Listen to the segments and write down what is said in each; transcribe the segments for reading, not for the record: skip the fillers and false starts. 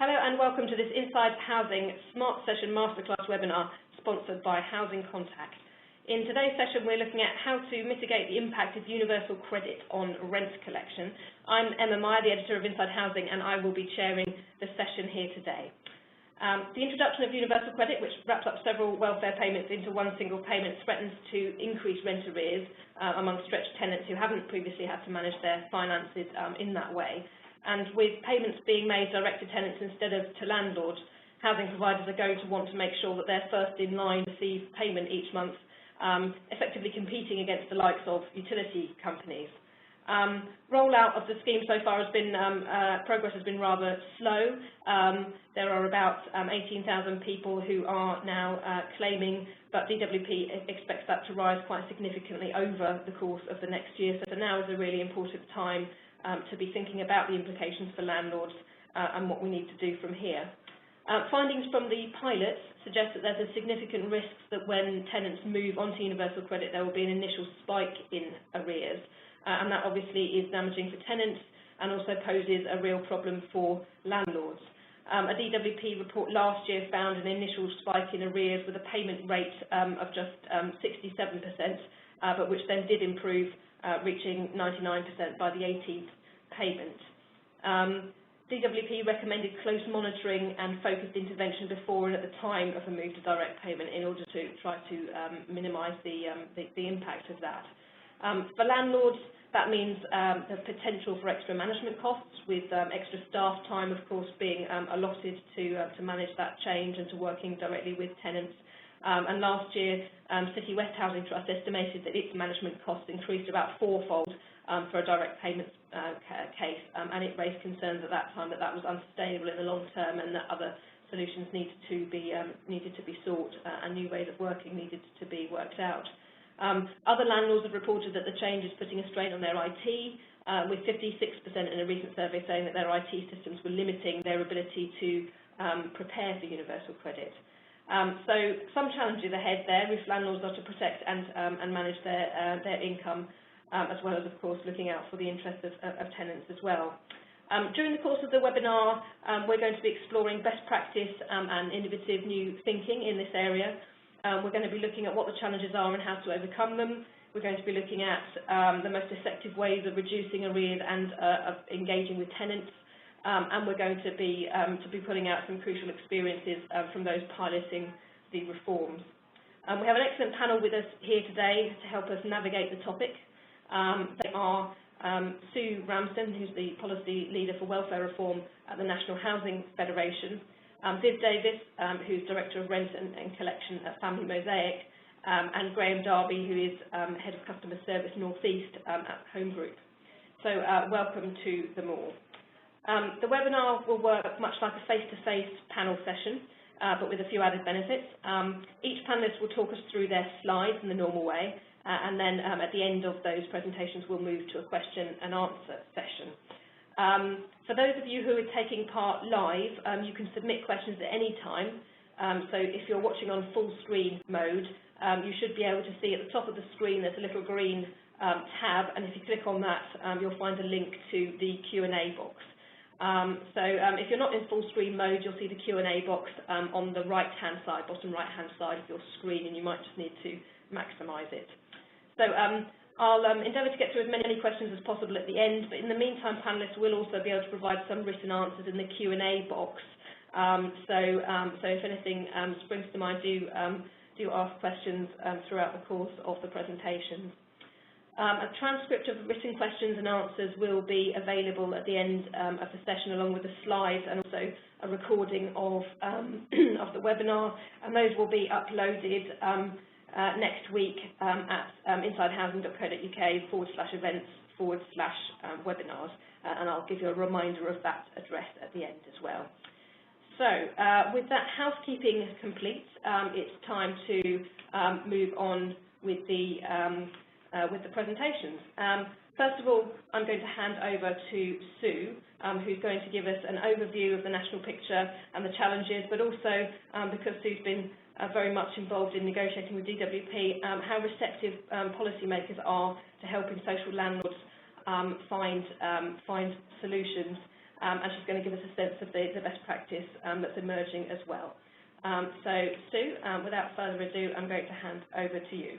Hello and welcome to this Inside Housing Smart Session Masterclass webinar sponsored by Housing Contact. In today's session we're looking at how to mitigate the impact of universal credit on rent collection. I'm Emma Meyer, the editor of Inside Housing, and I will be chairing the session here today. The introduction of universal credit, which wraps up several welfare payments into one single payment, threatens to increase rent arrears among stretched tenants who haven't previously had to manage their finances in that way. And with payments being made direct to tenants instead of to landlords, housing providers are going to want to make sure that they're first in line to receive payment each month, effectively competing against the likes of utility companies. Rollout of the scheme so far has been, progress has been rather slow. There are about 18,000 people who are now claiming, but DWP expects that to rise quite significantly over the course of the next year. So now is a really important time to be thinking about the implications for landlords and what we need to do from here. Findings from the pilots suggest that there's a significant risk that when tenants move onto universal credit, there will be an initial spike in arrears. And that obviously is damaging for tenants and also poses a real problem for landlords. A DWP report last year found an initial spike in arrears with a payment rate of just 67%, but which then did improve, reaching 99% by the 18th payment. DWP recommended close monitoring and focused intervention before and at the time of a move to direct payment in order to try to minimise the impact of that. For landlords, that means the potential for extra management costs, with extra staff time, of course, being allotted to manage that change and to working directly with tenants. And last year, City West Housing Trust estimated that its management costs increased about fourfold for a direct payment case, and it raised concerns at that time that that was unsustainable in the long term and that other solutions needed to be sought and new ways of working needed to be worked out. Other landlords have reported that the change is putting a strain on their IT, with 56% in a recent survey saying that their IT systems were limiting their ability to prepare for universal credit. So some challenges ahead there if landlords are to protect and manage their income, as well as, of course, looking out for the interests of tenants as well. During the course of the webinar, we're going to be exploring best practice and innovative new thinking in this area. We're going to be looking at what the challenges are and how to overcome them. We're going to be looking at the most effective ways of reducing arrears and of engaging with tenants. And we're going to be putting out some crucial experiences from those piloting the reforms. We have an excellent panel with us here today to help us navigate the topic. They are Sue Ramsden, who's the policy leader for welfare reform at the National Housing Federation, Viv Davis, who's Director of Rent and Collection at Family Mosaic, and Graham Darby, who is Head of Customer Service North East at Home Group. So welcome to them all. The webinar will work much like a face-to-face panel session, but with a few added benefits. Each panellist will talk us through their slides in the normal way, and then at the end of those presentations we'll move to a question and answer session. For those of you who are taking part live, you can submit questions at any time. So if you're watching on full screen mode, you should be able to see at the top of the screen there's a little green tab, and if you click on that, you'll find a link to the Q&A box. If you're not in full screen mode, you'll see the Q&A box on the right-hand side, bottom right-hand side of your screen, and you might just need to maximise it. So I'll endeavour to get through as many questions as possible at the end, but in the meantime, panellists will also be able to provide some written answers in the Q&A box. So if anything springs to mind, do ask questions throughout the course of the presentations. A transcript of written questions and answers will be available at the end of the session, along with the slides and also a recording of the webinar, and those will be uploaded next week at insidehousing.co.uk/events/webinars, and I'll give you a reminder of that address at the end as well. So with that housekeeping complete, it's time to move on with the presentations. First of all, I'm going to hand over to Sue, who's going to give us an overview of the national picture and the challenges, but also, because Sue's been very much involved in negotiating with DWP, how receptive policymakers are to helping social landlords find solutions and she's going to give us a sense of the best practice that's emerging as well. So, Sue, without further ado, I'm going to hand over to you.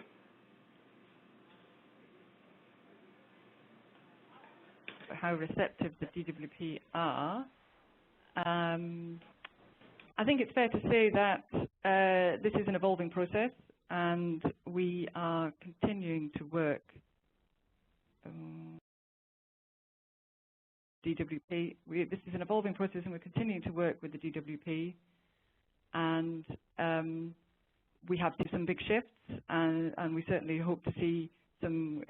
How receptive the DWP are. I think it's fair to say that this is an evolving process, and we are continuing to work DWP. This is an evolving process, and we're continuing to work with the DWP, and we have seen some big shifts, and we certainly hope to see some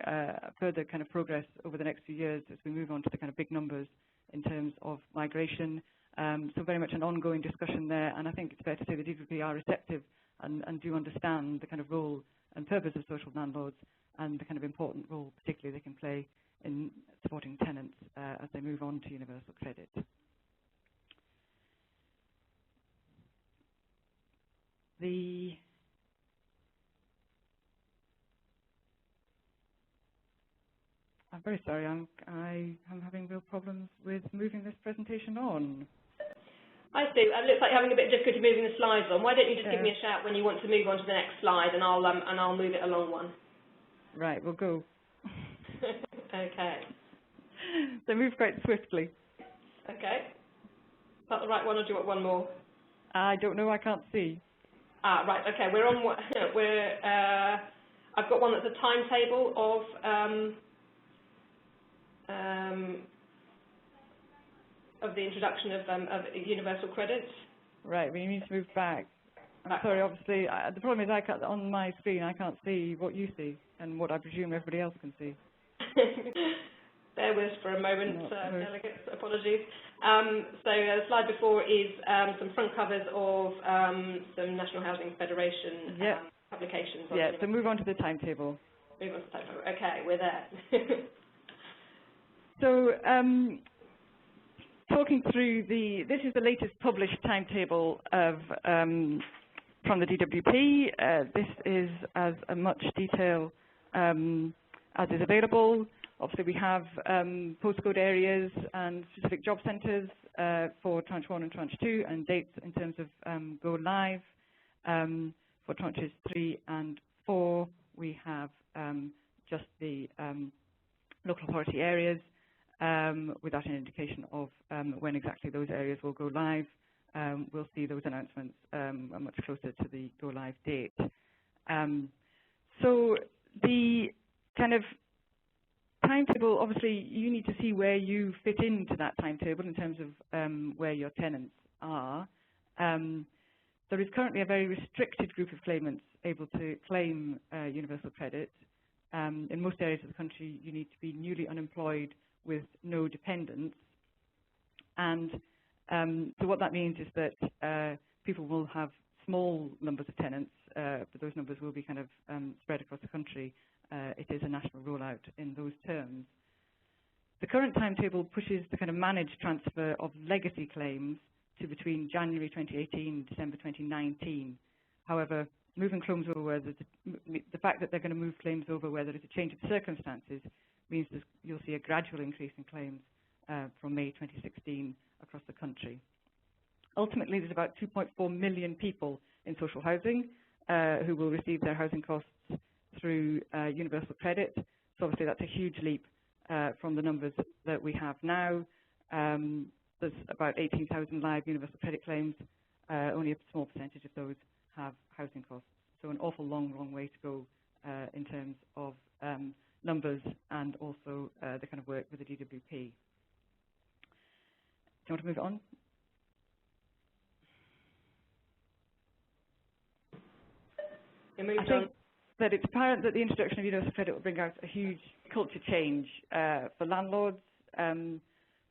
further kind of progress over the next few years as we move on to the kind of big numbers in terms of migration. So very much an ongoing discussion there, and I think it's fair to say the DWP are receptive and do understand the kind of role and purpose of social landlords and the kind of important role particularly they can play in supporting tenants as they move on to universal credit. I'm very sorry, I'm having real problems with moving this presentation on. Hi, Sue. It looks like you're having a bit of difficulty moving the slides on. Why don't you just give me a shout when you want to move on to the next slide, and I'll move it along one. Right, we'll go. Okay. They move quite swiftly. Okay. Is that the right one, or do you want one more? I don't know. I can't see. Ah, right. Okay. We're on. I've got one that's a timetable of the introduction of universal credit. Right. We need to move back. I'm sorry. Obviously, the problem is on my screen I can't see what you see and what I presume everybody else can see. Bear with us for a moment, delegates. Apologies. So the slide before is some front covers of some National Housing Federation publications. Yeah, so move on to the timetable. Move on to the timetable. Okay, we're there. So talking through this is the latest published timetable of from the DWP. This is as much detail as is available. Obviously, we have postcode areas and specific job centres for Tranche 1 and Tranche 2, and dates in terms of go live. For Tranches 3 and 4, we have just the local authority areas without an indication of when exactly those areas will go live. We'll see those announcements much closer to the go live date. So the kind of timetable, obviously, you need to see where you fit into that timetable in terms of where your tenants are. There is currently a very restricted group of claimants able to claim universal credit. In most areas of the country, you need to be newly unemployed with no dependents. And so what that means is that people will have small numbers of tenants, but those numbers will be kind of spread across the country. It is a national rollout in those terms. The current timetable pushes the kind of managed transfer of legacy claims to between January 2018 and December 2019. However, moving claims over where the fact that they're going to move claims over where there is a change of circumstances means that you'll see a gradual increase in claims from May 2016 across the country. Ultimately, there's about 2.4 million people in social housing who will receive their housing costs through universal credit. So obviously that's a huge leap from the numbers that we have now. There's about 18,000 live universal credit claims. Only a small percentage of those have housing costs. So an awful long way to go in terms of numbers and also the kind of work with the DWP. Do you want to move on? I think that it's apparent that the introduction of universal credit will bring out a huge culture change for landlords.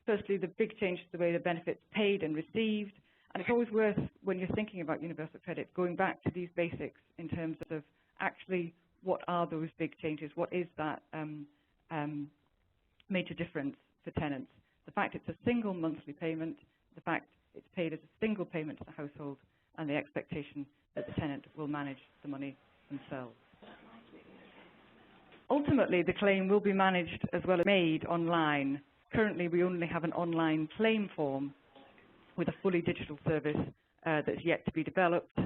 Firstly, the big change to the way the benefits paid and received. And it's always worth, when you're thinking about universal credit, going back to these basics in terms of actually what are those big changes? What is that major difference for tenants? The fact it's a single monthly payment, the fact it's paid as a single payment to the household, and the expectation that the tenant will manage the money themselves. Ultimately, the claim will be managed as well as made online Currently, we only have an online claim form with a fully digital service that's yet to be developed.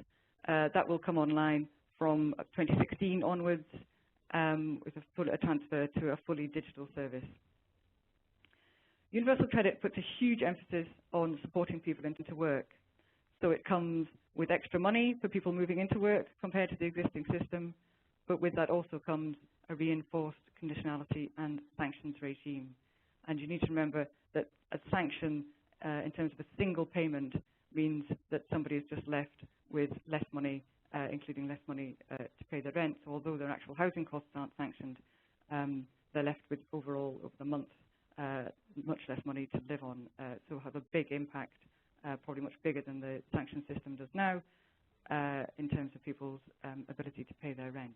That will come online from 2016 onwards with a transfer to a fully digital service. Universal Credit puts a huge emphasis on supporting people into work. So it comes with extra money for people moving into work compared to the existing system, but with that also comes a reinforced conditionality and sanctions regime. And you need to remember that a sanction in terms of a single payment means that somebody is just left with less money, including less money to pay their rent. So although their actual housing costs aren't sanctioned, they're left with overall, over the month, much less money to live on. So have a big impact, probably much bigger than the sanction system does now, in terms of people's ability to pay their rent.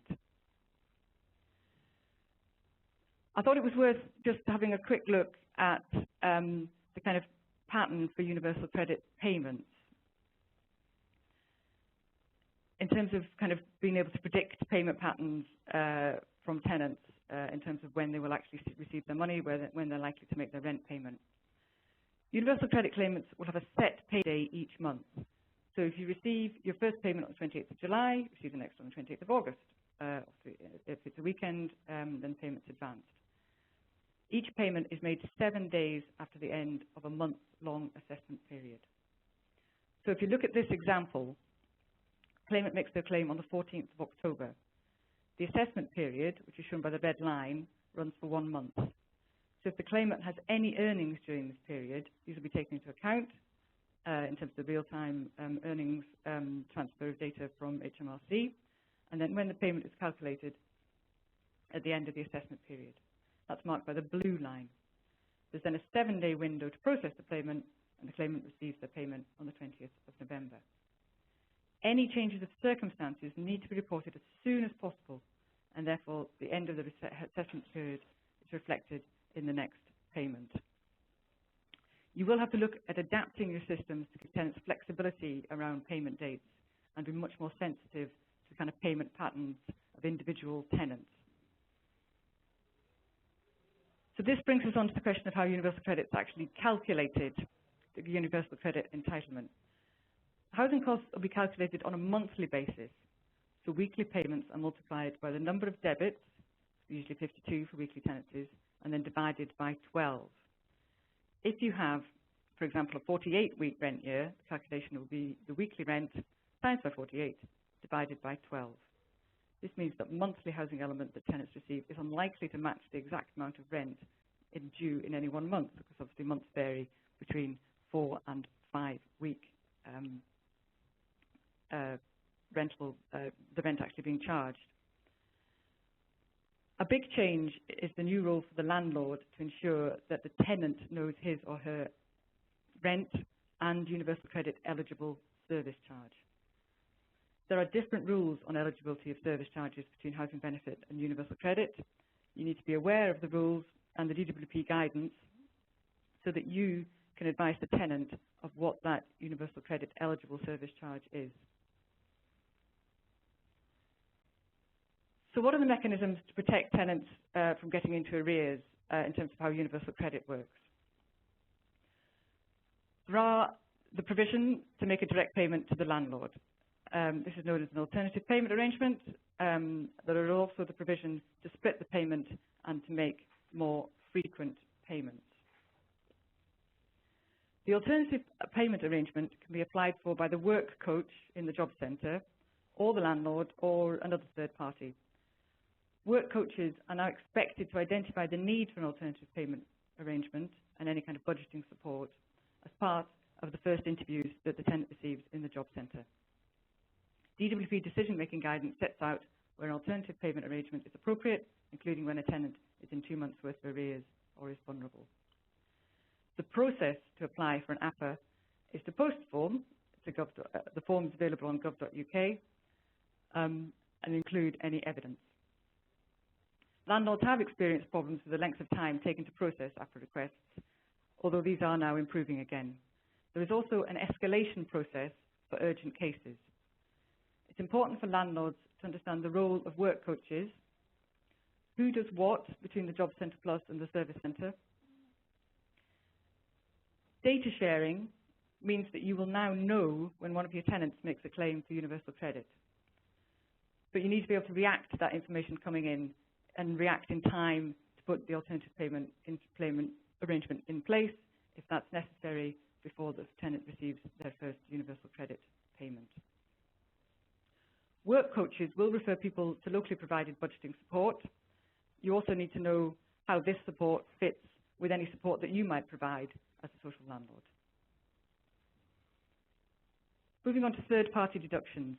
I thought it was worth just having a quick look at the kind of pattern for universal credit payments in terms of kind of being able to predict payment patterns from tenants in terms of when they will actually receive their money, when they're likely to make their rent payment. Universal credit claimants will have a set payday each month. So if you receive your first payment on the 28th of July, receive the next on the 28th of August. If it's a weekend, then payment's advanced. Each payment is made 7 days after the end of a month-long assessment period. So if you look at this example, claimant makes their claim on the 14th of October. The assessment period, which is shown by the red line, runs for 1 month. So if the claimant has any earnings during this period, these will be taken into account in terms of the real-time earnings transfer of data from HMRC, and then when the payment is calculated at the end of the assessment period. That's marked by the blue line. There's then a 7-day window to process the payment, and the claimant receives their payment on the 20th of November. Any changes of circumstances need to be reported as soon as possible, and therefore the end of the assessment period is reflected in the next payment. You will have to look at adapting your systems to give tenants flexibility around payment dates and be much more sensitive to kind of payment patterns of individual tenants. So this brings us on to the question of how universal credit is actually calculated, the universal credit entitlement. Housing costs will be calculated on a monthly basis. So weekly payments are multiplied by the number of debits, usually 52 for weekly tenancies, and then divided by 12. If you have, for example, a 48-week rent year, the calculation will be the weekly rent times by 48 divided by 12. This means that monthly housing element that tenants receive is unlikely to match the exact amount of rent due in any 1 month, because obviously months vary between 4 and 5 week the rent actually being charged. A big change is the new role for the landlord to ensure that the tenant knows his or her rent and universal credit eligible service charge. There are different rules on eligibility of service charges between housing benefit and universal credit. You need to be aware of the rules and the DWP guidance so that you can advise the tenant of what that universal credit eligible service charge is. So what are the mechanisms to protect tenants from getting into arrears in terms of how universal credit works? There are the provision to make a direct payment to the landlord. This is known as an alternative payment arrangement. There are also the provision to split the payment and to make more frequent payments. The alternative payment arrangement can be applied for by the work coach in the job centre, or the landlord, or another third party. Work coaches are now expected to identify the need for an alternative payment arrangement and any kind of budgeting support as part of the first interviews that the tenant receives in the job centre. DWP decision-making guidance sets out where an alternative payment arrangement is appropriate, including when a tenant is in 2 months' worth of arrears or is vulnerable. The process to apply for an APA is to post a form. The form is available on gov.uk and include any evidence. Landlords have experienced problems with the length of time taken to process APA requests, although these are now improving again. There is also an escalation process for urgent cases. It's important for landlords to understand the role of work coaches, who does what between the Job Centre Plus and the Service Centre, Data sharing means that you will now know when one of your tenants makes a claim for universal credit. But you need to be able to react to that information coming in and react in time to put the alternative payment arrangement in place if that's necessary before the tenant receives their first universal credit payment. Work coaches will refer people to locally provided budgeting support. You also need to know how this support fits with any support that you might provide as a social landlord. Moving on to third-party deductions.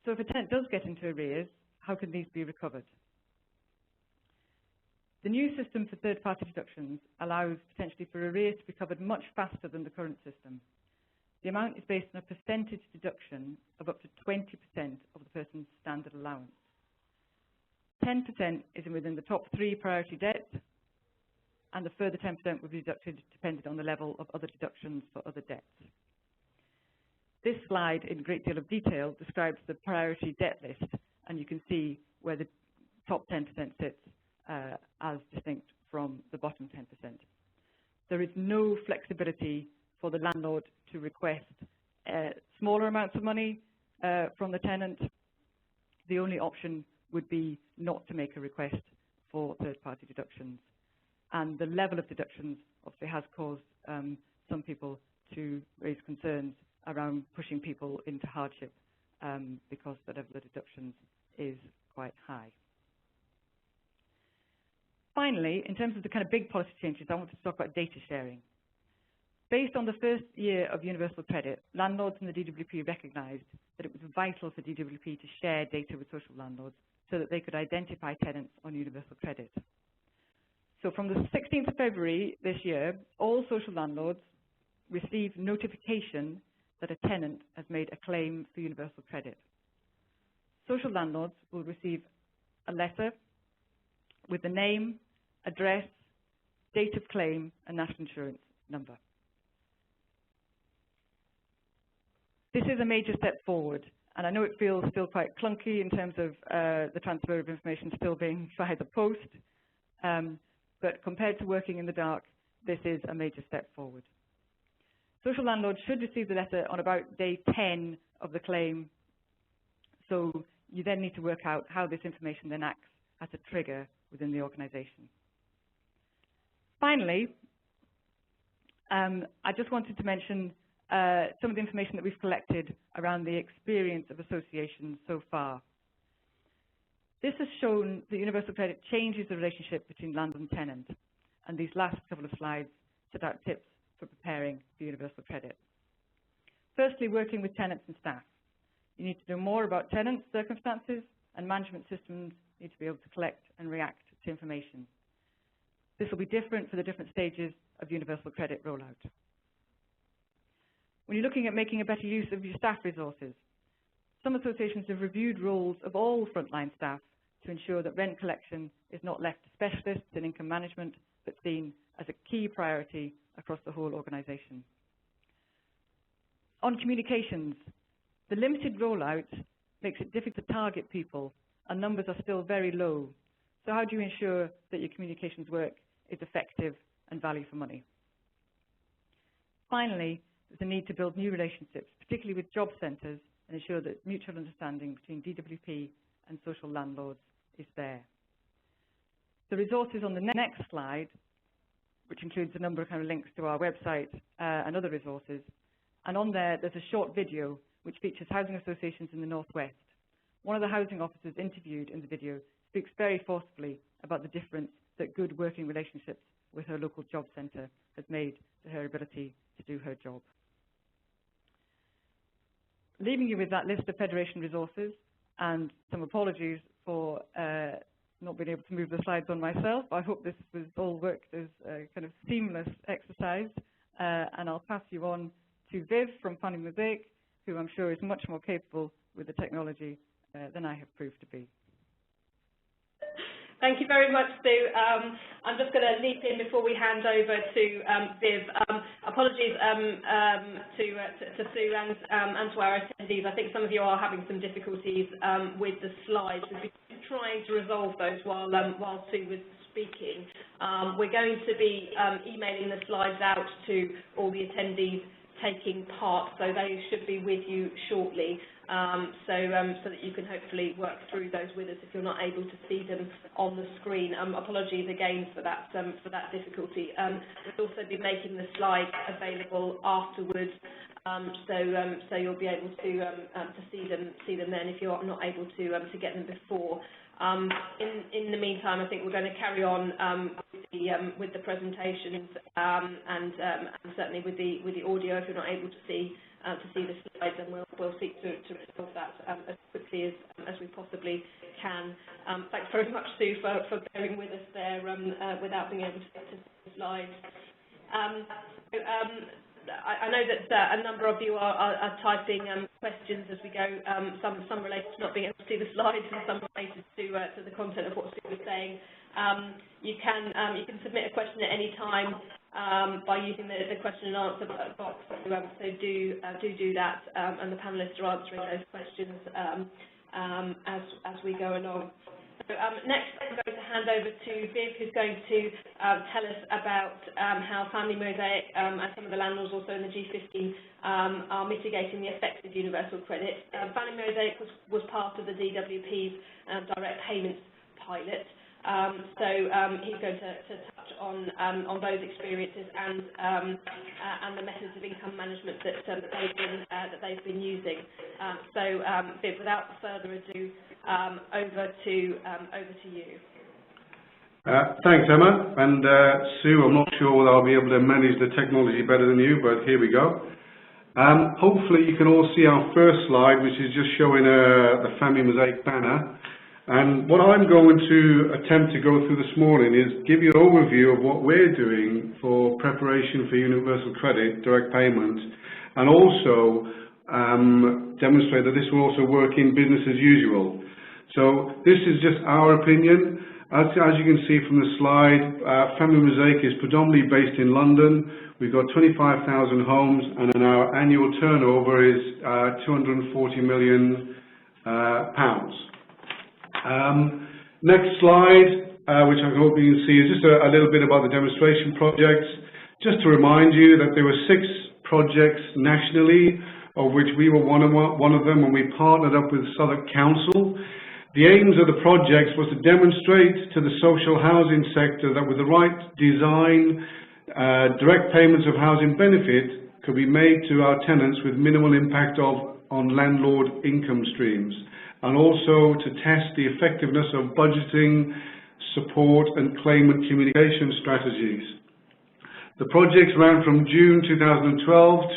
So if a tenant does get into arrears, how can these be recovered? The new system for third-party deductions allows potentially for arrears to be covered much faster than the current system. The amount is based on a percentage deduction of up to 20% of the person's standard allowance. 10% is within the top 3 priority debts, and the further 10% will be deducted depending on the level of other deductions for other debts. This slide, in a great deal of detail, describes the priority debt list, and you can see where the top 10% sits as distinct from the bottom 10%. There is no flexibility for the landlord to request smaller amounts of money from the tenant. The only option would be not to make a request for third-party deductions. And the level of deductions obviously has caused some people to raise concerns around pushing people into hardship because the level of deductions is quite high. Finally, in terms of the kind of big policy changes, I want to talk about data sharing. Based on the first year of universal credit, landlords and the DWP recognised that it was vital for DWP to share data with social landlords so that they could identify tenants on universal credit. So from the 16th of February this year, all social landlords receive notification that a tenant has made a claim for universal credit. Social landlords will receive a letter with the name, address, date of claim, and national insurance number. This is a major step forward, and I know it feels still quite clunky in terms of the transfer of information still being via the post, but compared to working in the dark, this is a major step forward. Social landlords should receive the letter on about day 10 of the claim, so you then need to work out how this information then acts as a trigger within the organisation. Finally, I just wanted to mention some of the information that we've collected around the experience of associations so far. This has shown that universal credit changes the relationship between landlord and tenant, and these last couple of slides set out tips for preparing for universal credit. Firstly, working with tenants and staff. You need to know more about tenants' circumstances, and management systems need to be able to collect and react to information. This will be different for the different stages of universal credit rollout. When you're looking at making a better use of your staff resources, some associations have reviewed roles of all frontline staff to ensure that rent collection is not left to specialists in income management, but seen as a key priority across the whole organisation. On communications, the limited rollout makes it difficult to target people, and numbers are still very low. So how do you ensure that your communications work is effective and value for money? Finally, there's a need to build new relationships, particularly with job centres, and ensure that mutual understanding between DWP and social landlords is there. The resources on the next slide, which includes a number of kind of links to our website and other resources, and on there there's a short video which features housing associations in the Northwest. One of the housing officers interviewed in the video speaks very forcefully about the difference that good working relationships with her local job centre has made to her ability to do her job. Leaving you with that list of Federation resources, and some apologies for not being able to move the slides on myself. I hope this was all worked as a kind of seamless exercise, and I'll pass you on to Viv from Planning Mosaic, who I'm sure is much more capable with the technology than I have proved to be. Thank you very much, Sue. I'm just going to leap in before we hand over to Viv. Apologies to Sue and to our attendees. I think some of you are having some difficulties with the slides. We've been trying to resolve those while Sue was speaking. We're going to be emailing the slides out to all the attendees taking part, so they should be with you shortly, so that you can hopefully work through those with us if you're not able to see them on the screen. Apologies again for that difficulty. We'll also be making the slides available afterwards, so you'll be able to see them then if you're not able to get them before. In the meantime, I think we're going to carry on with the presentations and certainly with the audio. If you're not able to see the slides, then we'll seek to resolve that as quickly as we possibly can. Thanks very much, Sue, for bearing with us there without being able to see the slides. I know that a number of you are typing questions as we go, some related to not being able to see the slides and some related to the content of what Sue was saying. You can submit a question at any time by using the question and answer box, so do that, and the panellists are answering those questions as we go along. So, next, I'm going to hand over to Viv, who's going to tell us about how Family Mosaic and some of the landlords also in the G15 are mitigating the effects of universal credit. Family Mosaic was part of the DWP's direct payments pilot. So he's going to touch on those experiences and the methods of income management that they've been using. So, Viv, without further ado, over to you. Thanks, Emma. And Sue, I'm not sure whether I'll be able to manage the technology better than you, but here we go. Hopefully you can all see our first slide, which is just showing the Family Mosaic banner. And what I'm going to attempt to go through this morning is give you an overview of what we're doing for preparation for universal credit, direct payment, and also demonstrate that this will also work in business as usual. So this is just our opinion. As you can see from the slide, Family Mosaic is predominantly based in London. We've got 25,000 homes, and our annual turnover is £240 million. Next slide, which I hope you can see, is just a little bit about the demonstration projects. Just to remind you that there were 6 projects nationally, of which we were one of them, and we partnered up with Southwark Council. The aims of the projects was to demonstrate to the social housing sector that with the right design, direct payments of housing benefit could be made to our tenants with minimal impact on landlord income streams, and also to test the effectiveness of budgeting, support and claimant communication strategies. The projects ran from June 2012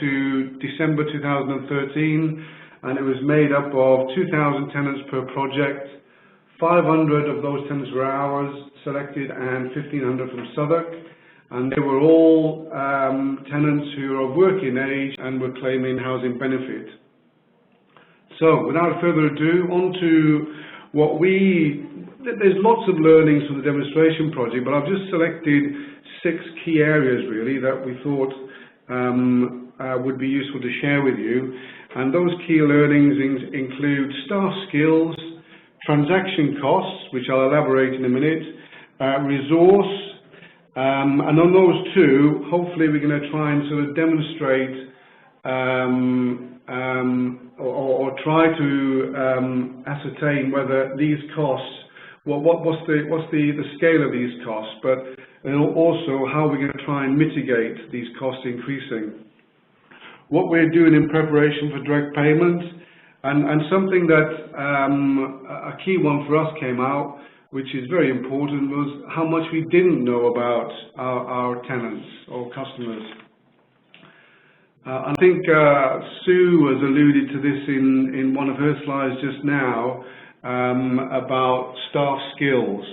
to December 2013, and it was made up of 2,000 tenants per project. 500 of those tenants were ours selected and 1,500 from Southwark, and they were all tenants who are of working age and were claiming housing benefit. So, without further ado, on to what there's lots of learnings from the demonstration project, but I've just selected 6 key areas really that we thought would be useful to share with you. And those key learnings include staff skills, transaction costs, which I'll elaborate in a minute, resource, and on those 2, hopefully we're going to try and sort of demonstrate or try to ascertain whether these costs, what's the scale of these costs, but also how we're going to try and mitigate these costs increasing. What we're doing in preparation for direct payment, and something that a key one for us came out, which is very important, was how much we didn't know about our tenants or customers. I think Sue has alluded to this in one of her slides just now about staff skills.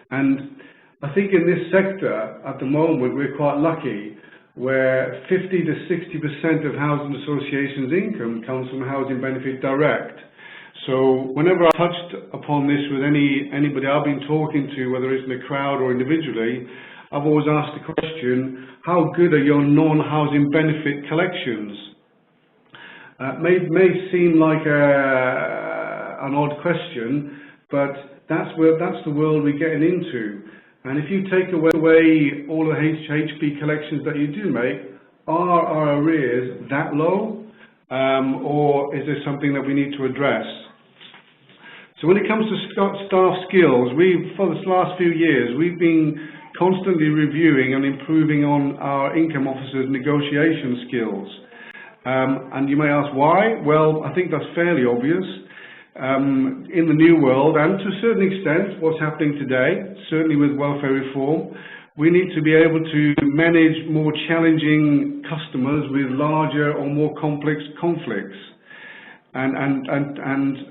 And I think in this sector at the moment we're quite lucky, where 50 to 60% of housing associations' income comes from housing benefit direct. So whenever I've touched upon this with anybody I've been talking to, whether it's in a crowd or individually, I've always asked the question, how good are your non-housing benefit collections? May seem like an odd question, but that's the world we're getting into. And if you take away all the HB collections that you do make, are our arrears that low, or is there something that we need to address? So when it comes to staff skills, for the last few years, we've been constantly reviewing and improving on our income officers' negotiation skills. And you may ask why? Well, I think that's fairly obvious. In the new world, and to a certain extent what's happening today, certainly with welfare reform, we need to be able to manage more challenging customers with larger or more complex conflicts. And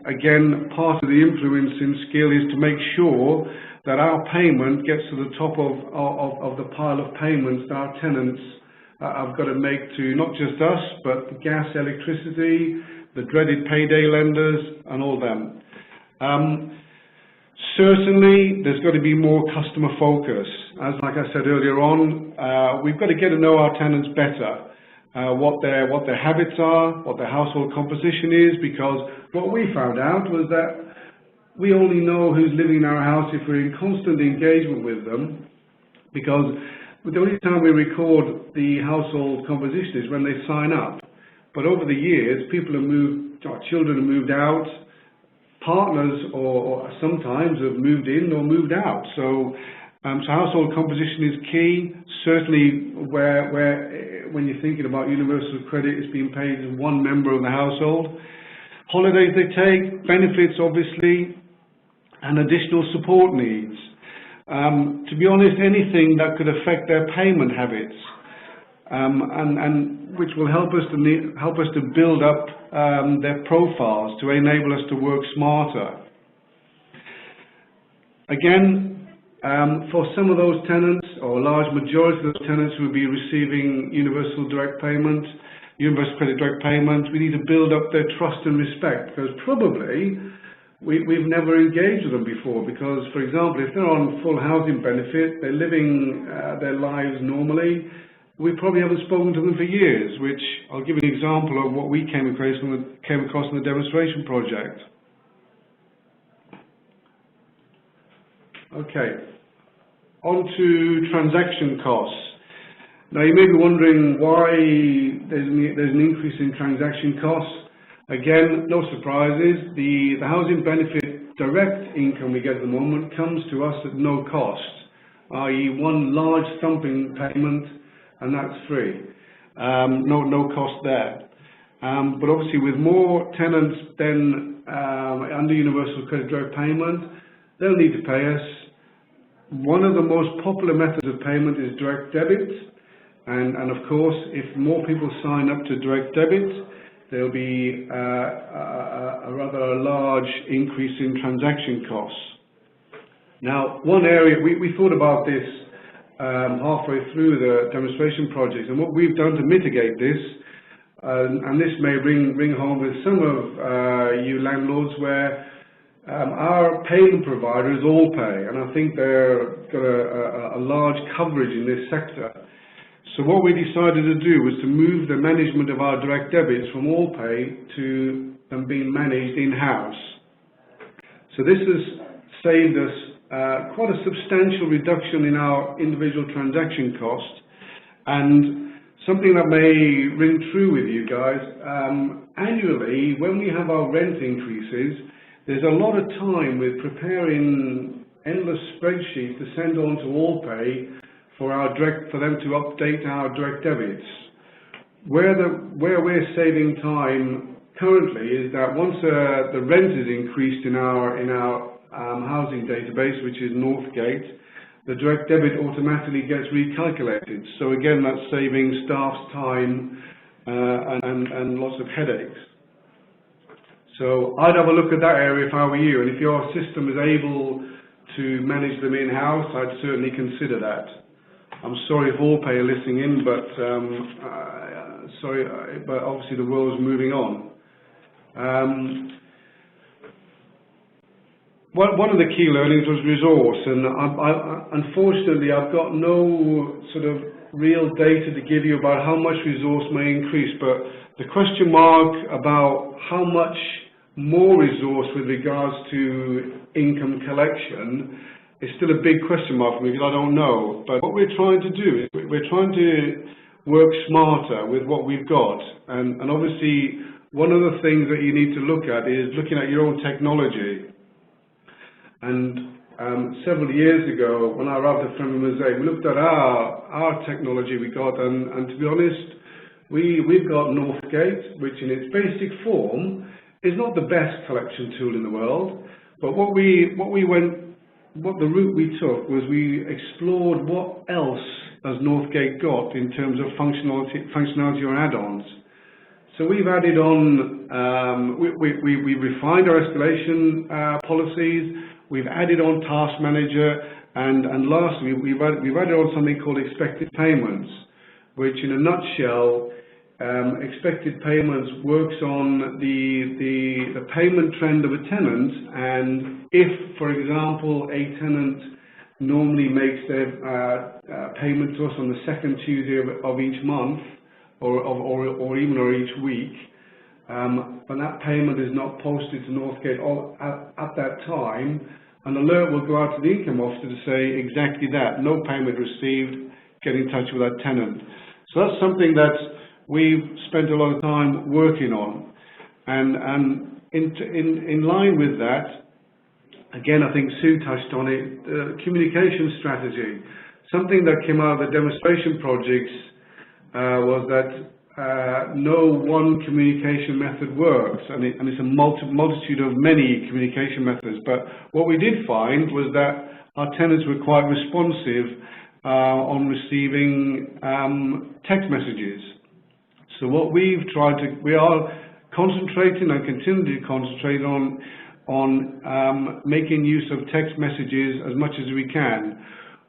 again, part of the influencing skill is to make sure that our payment gets to the top of the pile of payments that our tenants have got to make to not just us, but gas, electricity, the dreaded payday lenders, and all them. Certainly, there's got to be more customer focus. As like I said earlier on, we've got to get to know our tenants better, what their habits are, what their household composition is, because what we found out was that we only know who's living in our house if we're in constant engagement with them, because the only time we record the household composition is when they sign up. But over the years, people have moved, our children have moved out, partners or sometimes have moved in or moved out. So household composition is key. Certainly, where when you're thinking about universal credit, it's being paid as one member of the household. Holidays they take, benefits obviously, and additional support needs. To be honest, anything that could affect their payment habits, and which will help us to build up their profiles to enable us to work smarter. Again, for some of those tenants, or a large majority of those tenants who will be receiving universal direct payment, universal credit direct payment, we need to build up their trust and respect, because probably we've never engaged with them before. Because, for example, if they're on full housing benefit, they're living their lives normally, we probably haven't spoken to them for years, which I'll give you an example of what we came across in the demonstration project. Okay, on to transaction costs. Now you may be wondering why there's an increase in transaction costs. Again, no surprises. The housing benefit direct income we get at the moment comes to us at no cost, i.e. one large thumping payment, and that's free. No cost there. But obviously with more tenants then under universal credit direct payment, they'll need to pay us. One of the most popular methods of payment is direct debit. And of course, if more people sign up to direct debit, there'll be a rather large increase in transaction costs. Now, one area, we thought about this halfway through the demonstration project, and what we've done to mitigate this, and this may ring home with some of you landlords, where our payment provider is AllPay, and I think they've got a large coverage in this sector. So what we decided to do was to move the management of our direct debits from AllPay to them being managed in-house. So this has saved us quite a substantial reduction in our individual transaction cost, and something that may ring true with you guys, annually when we have our rent increases, there's a lot of time with preparing endless spreadsheets to send on to AllPay for them to update our direct debits. Where we're saving time currently is that once the rent is increased in our housing database, which is Northgate, the direct debit automatically gets recalculated. So again, that's saving staff's time and lots of headaches. So I'd have a look at that area if I were you, and if your system is able to manage them in-house, I'd certainly consider that. I'm sorry if AllPay are listening in, but but obviously the world's moving on. One of the key learnings was resource, and unfortunately I've got no sort of real data to give you about how much resource may increase, but the question mark about how much more resource with regards to income collection it's still a big question mark for me because I don't know. But what we're trying to do is we're trying to work smarter with what we've got. And obviously, one of the things that you need to look at is looking at your own technology. And several years ago, when I arrived at Premier Mosaic, we looked at our technology we got, and to be honest, we've got Northgate, which in its basic form is not the best collection tool in the world. But the route we took was we explored what else has Northgate got in terms of functionality or add-ons. So we've added on, we refined our escalation policies. We've added on Task Manager, and lastly, we've added on something called expected payments, which in a nutshell, expected payments works on the payment trend of a tenant, and if, for example, a tenant normally makes their payment to us on the second Tuesday of each month, or even each week, but that payment is not posted to Northgate at that time, an alert will go out to the income officer to say exactly that, no payment received, get in touch with that tenant. So that's something that we've spent a lot of time working on. And in line with that, again, I think Sue touched on it, communication strategy. Something that came out of the demonstration projects was that no one communication method works, and it's a multitude of many communication methods. But what we did find was that our tenants were quite responsive on receiving text messages. So what we are concentrating and continue to concentrate on making use of text messages as much as we can,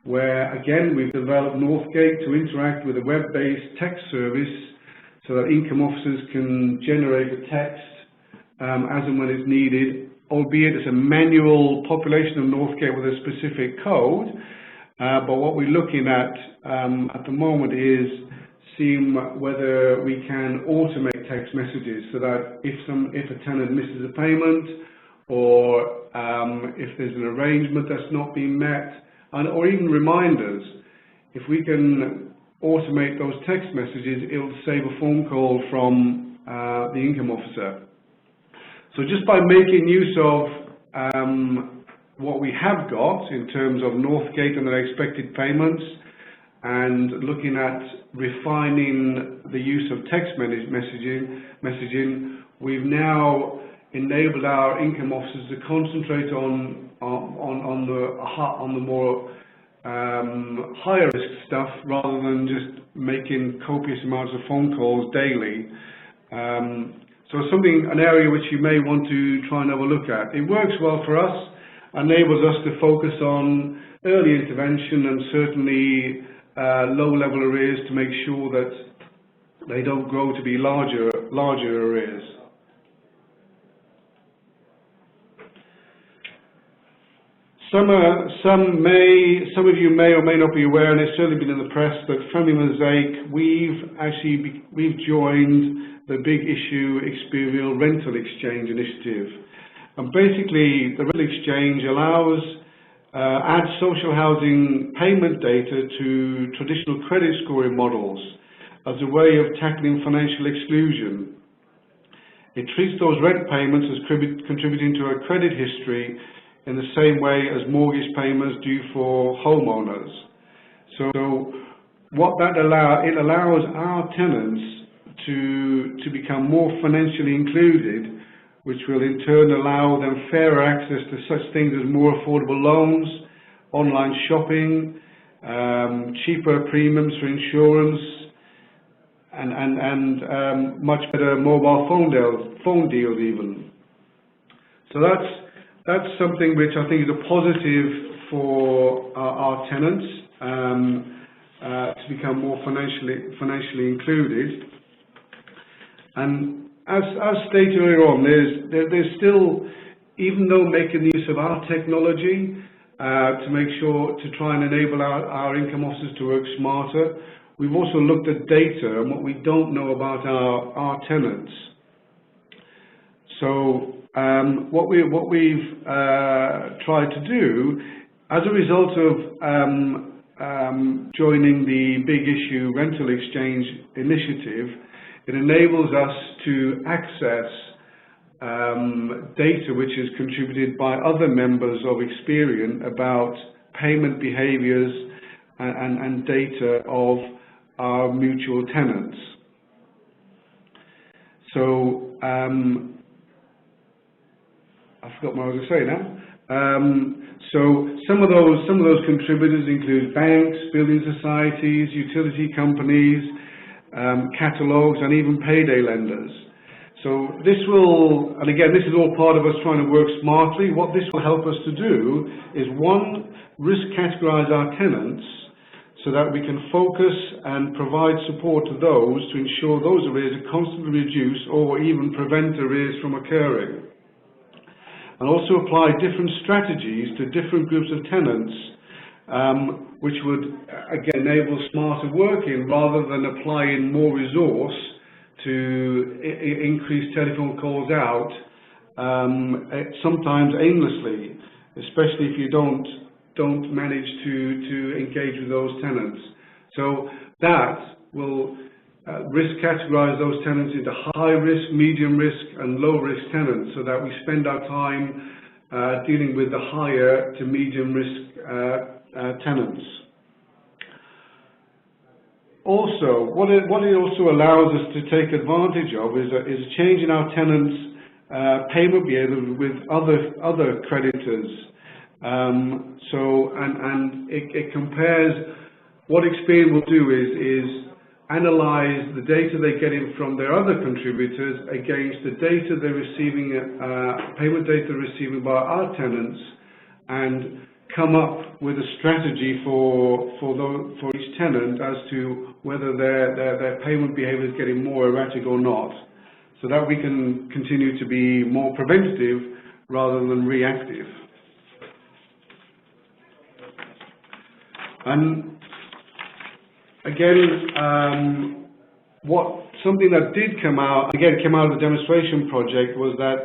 where again we've developed Northgate to interact with a web-based text service so that income officers can generate a text as and when it's needed, albeit it's a manual population of Northgate with a specific code. But what we're looking at the moment is seeing whether we can automate text messages so that if a tenant misses a payment, or if there's an arrangement that's not been met, or even reminders, if we can automate those text messages, it will save a phone call from the income officer. So just by making use of what we have got in terms of Northgate and their expected payments, and looking at refining the use of text messaging, we've now enabled our income officers to concentrate on the more higher risk stuff rather than just making copious amounts of phone calls daily. So it's an area which you may want to try and have a look at. It works well for us, enables us to focus on early intervention and certainly low-level arrears to make sure that they don't grow to be larger arrears. Some of you may or may not be aware, and it's certainly been in the press, that Premier Mosaic, we've joined the Big Issue Experiential Rental Exchange initiative. And basically, the rental exchange adds social housing payment data to traditional credit scoring models as a way of tackling financial exclusion. It treats those rent payments as contributing to a credit history in the same way as mortgage payments do for homeowners. So what that allows our tenants to become more financially included, which will in turn allow them fairer access to such things as more affordable loans, online shopping, cheaper premiums for insurance, and much better mobile phone deals even. So that's something which I think is a positive for our tenants to become more financially included. And as stated earlier on, there's still, even though making use of our technology to make sure to try and enable our income officers to work smarter, we've also looked at data and what we don't know about our tenants. So what we've tried to do As a result of joining the Big Issue Rental Exchange initiative, it enables us to access data which is contributed by other members of Experian about payment behaviours and data of our mutual tenants. So I forgot what I was going to say now. So some of those contributors include banks, building societies, utility companies, catalogues, and even payday lenders. So this will, and again, this is all part of us trying to work smartly. What this will help us to do is, one, risk categorize our tenants so that we can focus and provide support to those to ensure those arrears are constantly reduced or even prevent arrears from occurring. And also apply different strategies to different groups of tenants, which would, again, enable smarter working rather than applying more resource to increase telephone calls out, sometimes aimlessly, especially if you don't manage to engage with those tenants. So that will risk categorize those tenants into high risk, medium risk, and low risk tenants, so that we spend our time dealing with the higher to medium risk tenants. Also, what it also allows us to take advantage of is a change in our tenants' payment behavior with other creditors. It compares. What Experian will do is analyze the data they're getting from their other contributors against the data they're receiving, payment data they're receiving by our tenants, and come up with a strategy for each tenant as to whether their payment behavior is getting more erratic or not, so that we can continue to be more preventative rather than reactive. And again, something that did come out of the demonstration project was that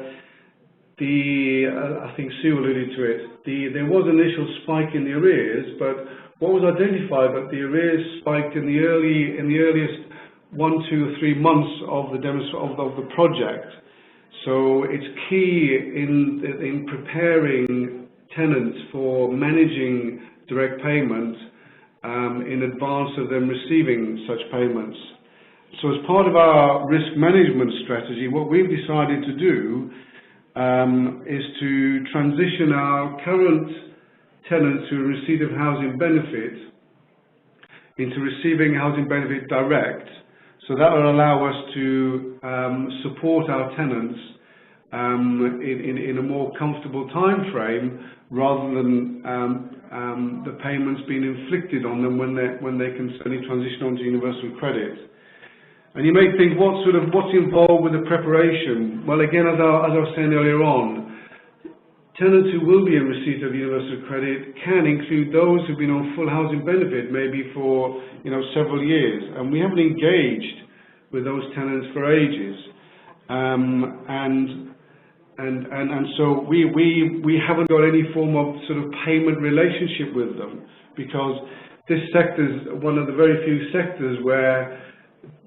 I think Sue alluded to it. There was an initial spike in the arrears, but what was identified that the arrears spiked in the earliest 1, 2, 3 months of the project. So it's key in preparing tenants for managing direct payments in advance of them receiving such payments. So as part of our risk management strategy, what we've decided to do is to transition our current tenants who are in receipt of housing benefit into receiving housing benefit direct. So that will allow us to support our tenants in a more comfortable time frame, rather than the payments being inflicted on them when they can suddenly transition onto universal credit. And you may think, what's involved with the preparation? Well, again, as I was saying earlier on, tenants who will be in receipt of universal credit can include those who've been on full housing benefit maybe for several years, and we haven't engaged with those tenants for ages, and so we haven't got any form of sort of payment relationship with them, because this sector is one of the very few sectors where,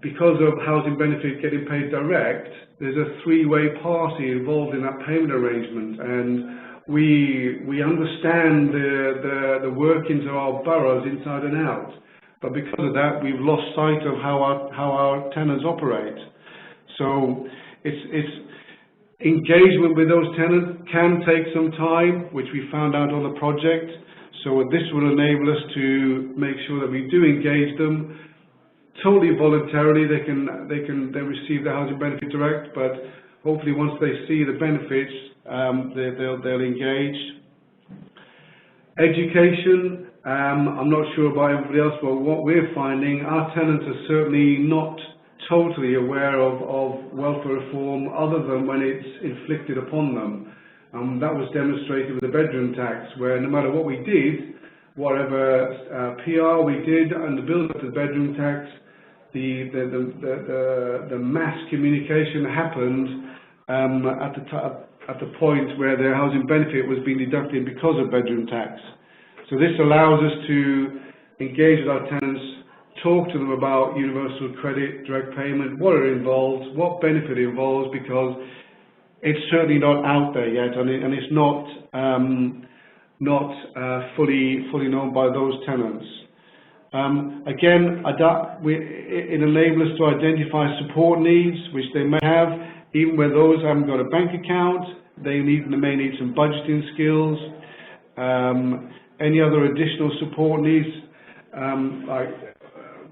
because of housing benefit getting paid direct, there's a three-way party involved in that payment arrangement, and we understand the workings of our boroughs inside and out. But because of that, we've lost sight of how our tenants operate. So it's engagement with those tenants can take some time, which we found out on the project. So this will enable us to make sure that we do engage them totally voluntarily. They receive the housing benefit direct, but hopefully once they see the benefits, they'll engage. Education, I'm not sure about everybody else, but what we're finding, our tenants are certainly not totally aware of welfare reform, other than when it's inflicted upon them. That was demonstrated with the bedroom tax, where no matter what we did, whatever PR we did and the build up to the bedroom tax, the mass communication happened at the point where their housing benefit was being deducted because of bedroom tax. So this allows us to engage with our tenants, talk to them about universal credit, direct payment, what it involves, what benefit it involves, because it's certainly not out there yet, and it's not fully known by those tenants. Again, it enables us to identify support needs which they may have, even where those haven't got a bank account. They may need some budgeting skills. Any other additional support needs, like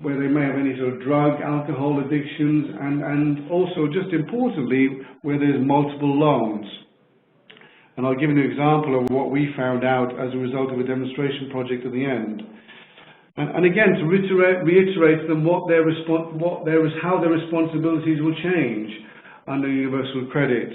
where they may have any sort of drug, alcohol addictions, and also, just importantly, where there's multiple loans. And I'll give you an example of what we found out as a result of a demonstration project at the end. And again, to reiterate to them how their responsibilities will change under universal credit.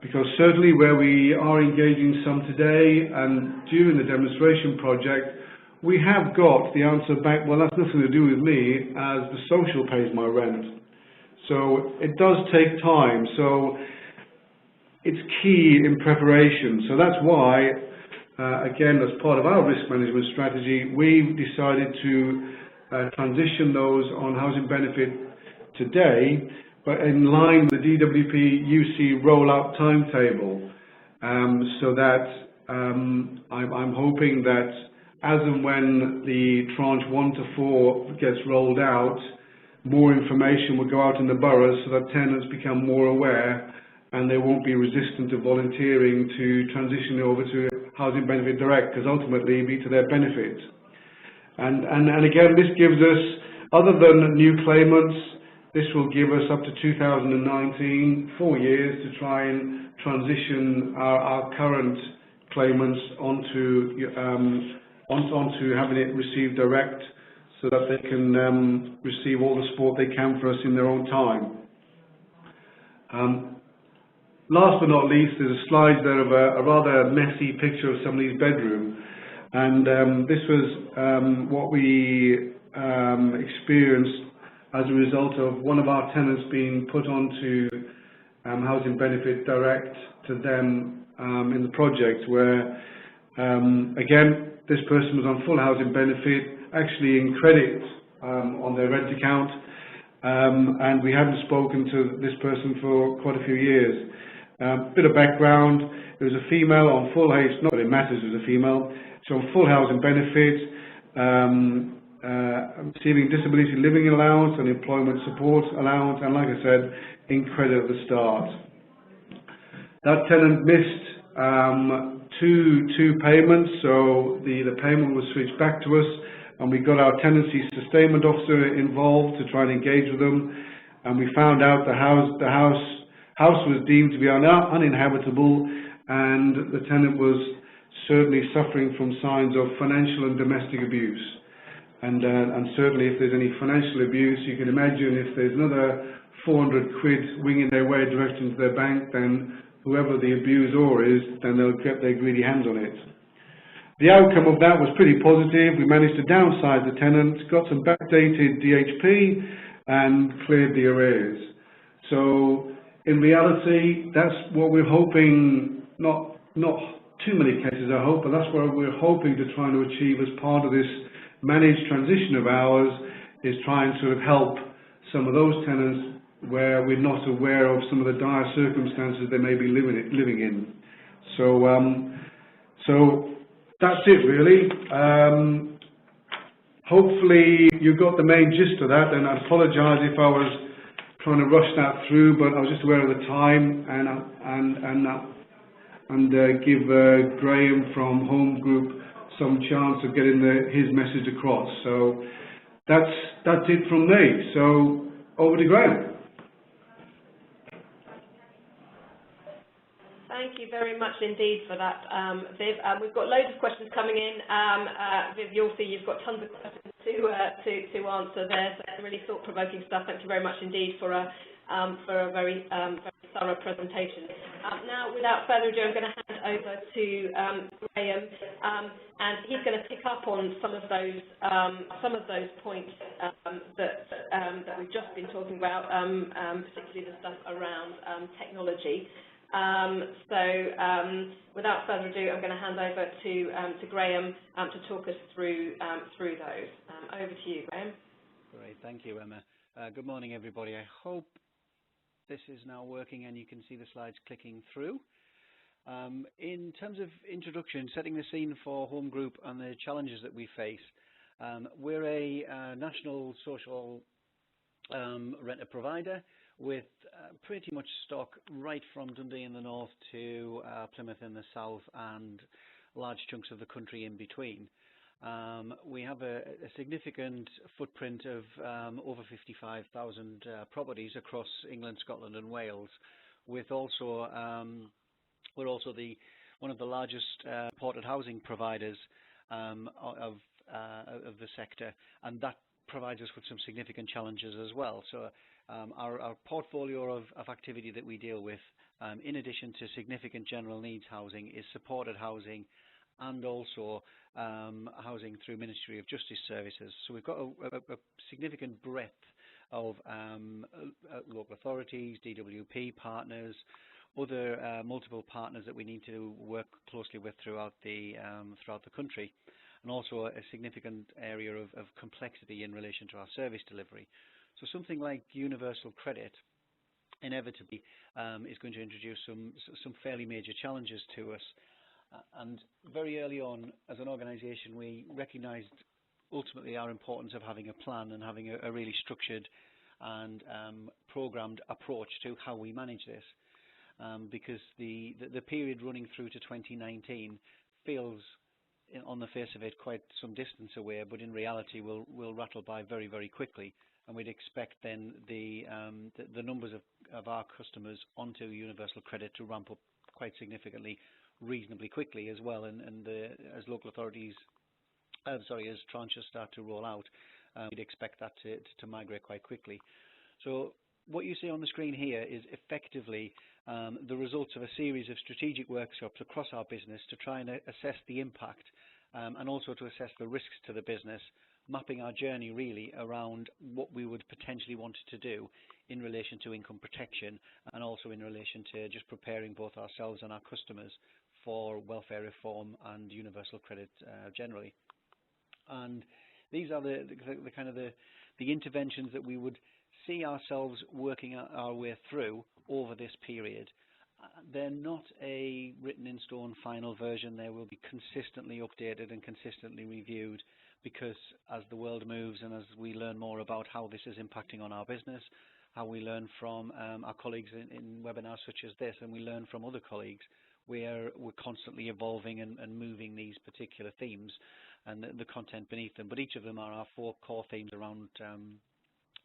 Because certainly where we are engaging some today and during the demonstration project, we have got the answer back, well, that's nothing to do with me, as the social pays my rent. So it does take time. So it's key in preparation. So that's why, again, as part of our risk management strategy, we've decided to transition those on housing benefit today, but in line with the DWP UC rollout timetable, so that I'm hoping that as and when the tranche 1 to 4 gets rolled out, more information will go out in the boroughs so that tenants become more aware and they won't be resistant to volunteering to transition over to housing benefit direct, because ultimately it'll be to their benefit. And again, this gives us, other than new claimants, this will give us up to 2019, 4 years to try and transition our current claimants onto having it received direct, so that they can receive all the support they can for us in their own time. Last but not least, there's a slide there of a rather messy picture of somebody's bedroom, and this was what we experienced as a result of one of our tenants being put onto housing benefit direct to them in the project, where again, this person was on full housing benefit, actually in credit on their rent account, and we hadn't spoken to this person for quite a few years. Bit of background, it was a female on full, not that it matters, it was a female, so on full housing benefit, receiving disability living allowance and employment support allowance, and like I said, in credit at the start. That tenant missed two payments, so the payment was switched back to us, and we got our tenancy sustainment officer involved to try and engage with them, and we found out the house was deemed to be uninhabitable, and the tenant was certainly suffering from signs of financial and domestic abuse. And certainly if there's any financial abuse, you can imagine if there's another 400 quid winging their way direct into their bank, then whoever the abusor is, then they'll get their greedy hands on it. The outcome of that was pretty positive. We managed to downsize the tenant, got some backdated DHP, and cleared the arrears. So in reality, that's what we're hoping, not too many cases I hope, but that's what we're hoping to try to achieve as part of this managed transition of ours, is try and sort of help some of those tenants where we're not aware of some of the dire circumstances they may be living in. So that's it really. Hopefully you got the main gist of that, and I apologise if I was trying to rush that through, but I was just aware of the time, and give Graham from Home Group some chance of getting his message across. So that's it from me. So over to Graham. Thank you very much indeed for that, Viv. We've got loads of questions coming in. Viv, you'll see you've got tons of questions to answer there. So it's really thought-provoking stuff. Thank you very much indeed for a very thorough presentation. Now, without further ado, I'm going to hand over to Graham, and he's going to pick up on some of those points that we've just been talking about, particularly the stuff around technology. Without further ado, I'm going to hand over to Graham to talk us through those. Over to you, Graham. Great, thank you, Emma. Good morning, everybody. I hope this is now working and you can see the slides clicking through. In terms of introduction, setting the scene for Home Group and the challenges that we face, we're a national social renter provider with pretty much stock right from Dundee in the north to Plymouth in the south and large chunks of the country in between. We have a significant footprint of over 55,000 properties across England, Scotland and Wales, with also we're also one of the largest supported housing providers of the sector, and that provides us with some significant challenges as well. So our portfolio of activity that we deal with, in addition to significant general needs housing, is supported housing and also housing through Ministry of Justice services. So we've got a significant breadth of local authorities, DWP partners, other multiple partners that we need to work closely with throughout the country, and also a significant area of complexity in relation to our service delivery. So something like universal credit inevitably is going to introduce some fairly major challenges to us. And very early on, as an organisation, we recognised ultimately our importance of having a plan and having a really structured and programmed approach to how we manage this. Because the period running through to 2019 feels, on the face of it, quite some distance away, but in reality will rattle by very, very quickly. And we'd expect then the numbers of our customers onto universal credit to ramp up quite significantly, reasonably quickly as well. And as local authorities, as tranches start to roll out, we'd expect that to migrate quite quickly. So what you see on the screen here is effectively the results of a series of strategic workshops across our business to try and assess the impact and also to assess the risks to the business, mapping our journey really around what we would potentially want to do in relation to income protection and also in relation to just preparing both ourselves and our customers for welfare reform and universal credit generally. And these are the kind of the interventions that we would see ourselves working our way through over this period. They're not a written in stone final version. They will be consistently updated and consistently reviewed, because as the world moves and as we learn more about how this is impacting on our business, how we learn from our colleagues in webinars such as this, and we learn from other colleagues, we're constantly evolving and moving these particular themes and the content beneath them. But each of them are our 4 core themes around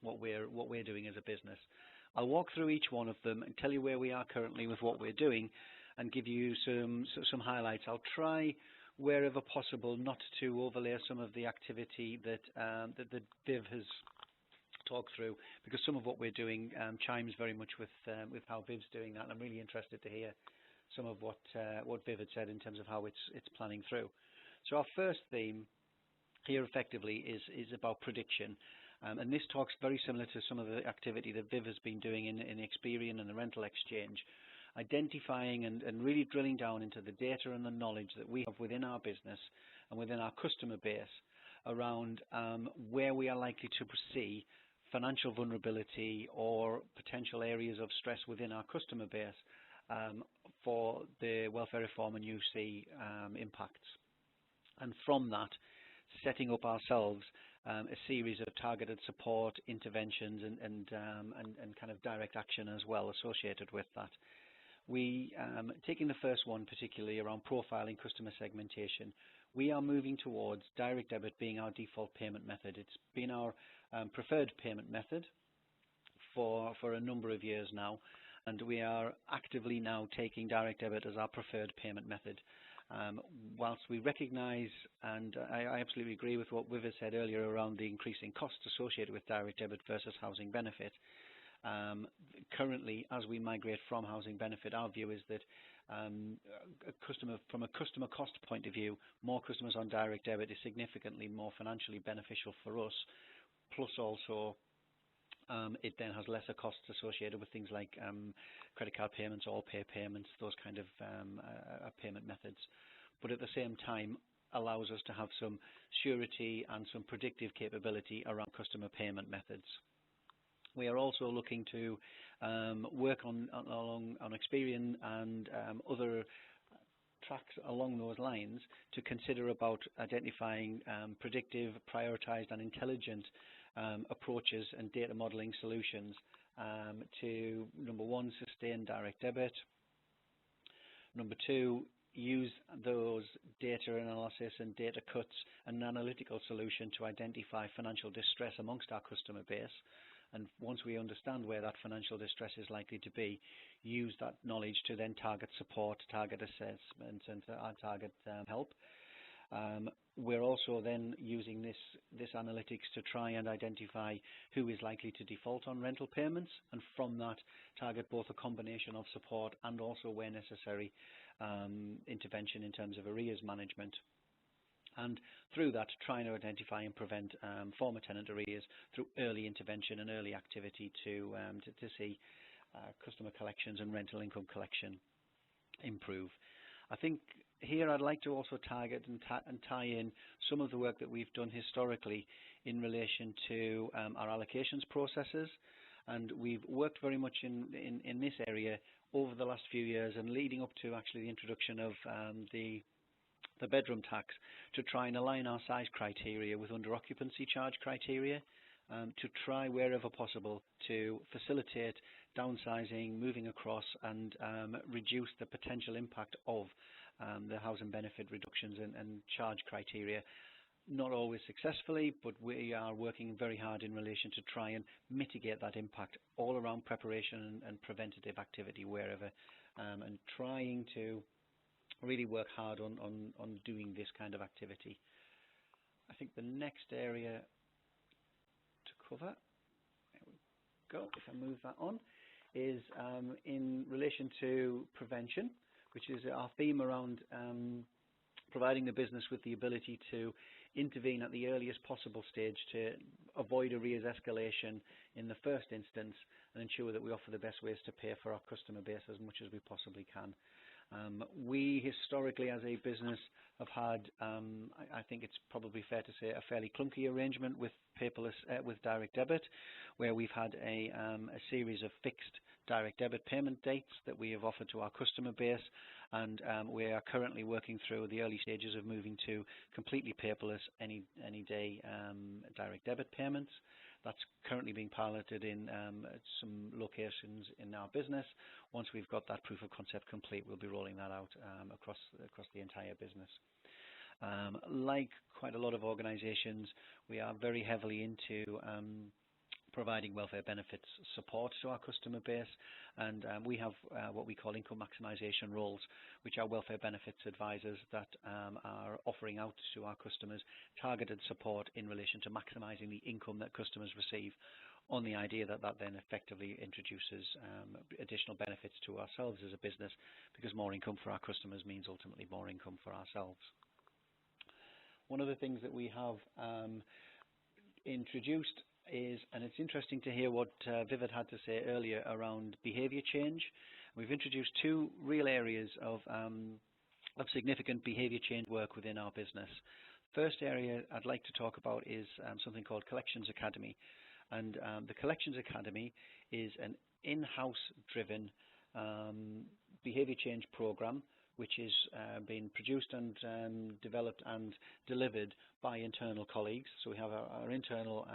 what we're doing as a business. I'll walk through each one of them and tell you where we are currently with what we're doing and give you some highlights. I'll try, wherever possible, not to overlay some of the activity that Viv has talked through, because some of what we're doing chimes very much with how Viv's doing that, and I'm really interested to hear some of what Viv had said in terms of how it's planning through. So our first theme here effectively is about prediction. And this talks very similar to some of the activity that Viv has been doing in Experian and the rental exchange, identifying and really drilling down into the data and the knowledge that we have within our business and within our customer base around where we are likely to see financial vulnerability or potential areas of stress within our customer base for the welfare reform and UC impacts. And from that, setting up ourselves a series of targeted support interventions and kind of direct action as well associated with that. We, taking the first one particularly around profiling customer segmentation, we are moving towards direct debit being our default payment method. It's been our preferred payment method for a number of years now, and we are actively now taking direct debit as our preferred payment method. Whilst we recognise, and I absolutely agree with what Viv has said earlier around the increasing costs associated with direct debit versus housing benefit, currently as we migrate from housing benefit, our view is that from a customer cost point of view, more customers on direct debit is significantly more financially beneficial for us, plus also It then has lesser costs associated with things like credit card payments, all pay payments, those kind of payment methods. But at the same time, allows us to have some surety and some predictive capability around customer payment methods. We are also looking to work on Experian and other tracks along those lines to consider about identifying predictive, prioritized and intelligent approaches and data modeling solutions to, number one, sustain direct debit. Number two, use those data analysis and data cuts and an analytical solution to identify financial distress amongst our customer base. And once we understand where that financial distress is likely to be, use that knowledge to then target support, target assessment and target help. We're also then using this analytics to try and identify who is likely to default on rental payments, and from that target both a combination of support and also, where necessary, intervention in terms of arrears management. And through that, trying to identify and prevent former tenant arrears through early intervention and early activity to see customer collections and rental income collection improve. I think here I'd like to also target and tie in some of the work that we've done historically in relation to our allocations processes, and we've worked very much in this area over the last few years and leading up to actually the introduction of the bedroom tax, to try and align our size criteria with under occupancy charge criteria, to try wherever possible to facilitate downsizing, moving across and reduce the potential impact of the housing benefit reductions and charge criteria. Not always successfully, but we are working very hard in relation to try and mitigate that impact all around preparation and preventative activity wherever, and trying to really work hard on doing this kind of activity. I think the next area to cover, there we go, if I move that on, is in relation to prevention, which is our theme around providing the business with the ability to intervene at the earliest possible stage to avoid arrears escalation in the first instance and ensure that we offer the best ways to pay for our customer base as much as we possibly can. We historically as a business have had, I think it's probably fair to say, a fairly clunky arrangement with paperless, with direct debit, where we've had a series of fixed direct debit payment dates that we have offered to our customer base, and we are currently working through the early stages of moving to completely paperless any day direct debit payments. That's currently being piloted in some locations in our business. Once we've got that proof of concept complete, we'll be rolling that out across the entire business. Like quite a lot of organisations, we are very heavily into providing welfare benefits support to our customer base, and we have what we call income maximisation roles, which are welfare benefits advisors that are offering out to our customers targeted support in relation to maximising the income that customers receive, on the idea that that then effectively introduces additional benefits to ourselves as a business, because more income for our customers means ultimately more income for ourselves. One of the things that we have introduced is, and it's interesting to hear what Vivid had to say earlier around behaviour change. We've introduced two real areas of significant behaviour change work within our business. First area I'd like to talk about is something called Collections Academy. And the Collections Academy is an in-house driven behaviour change programme, which is being produced and developed and delivered by internal colleagues. So we have our internal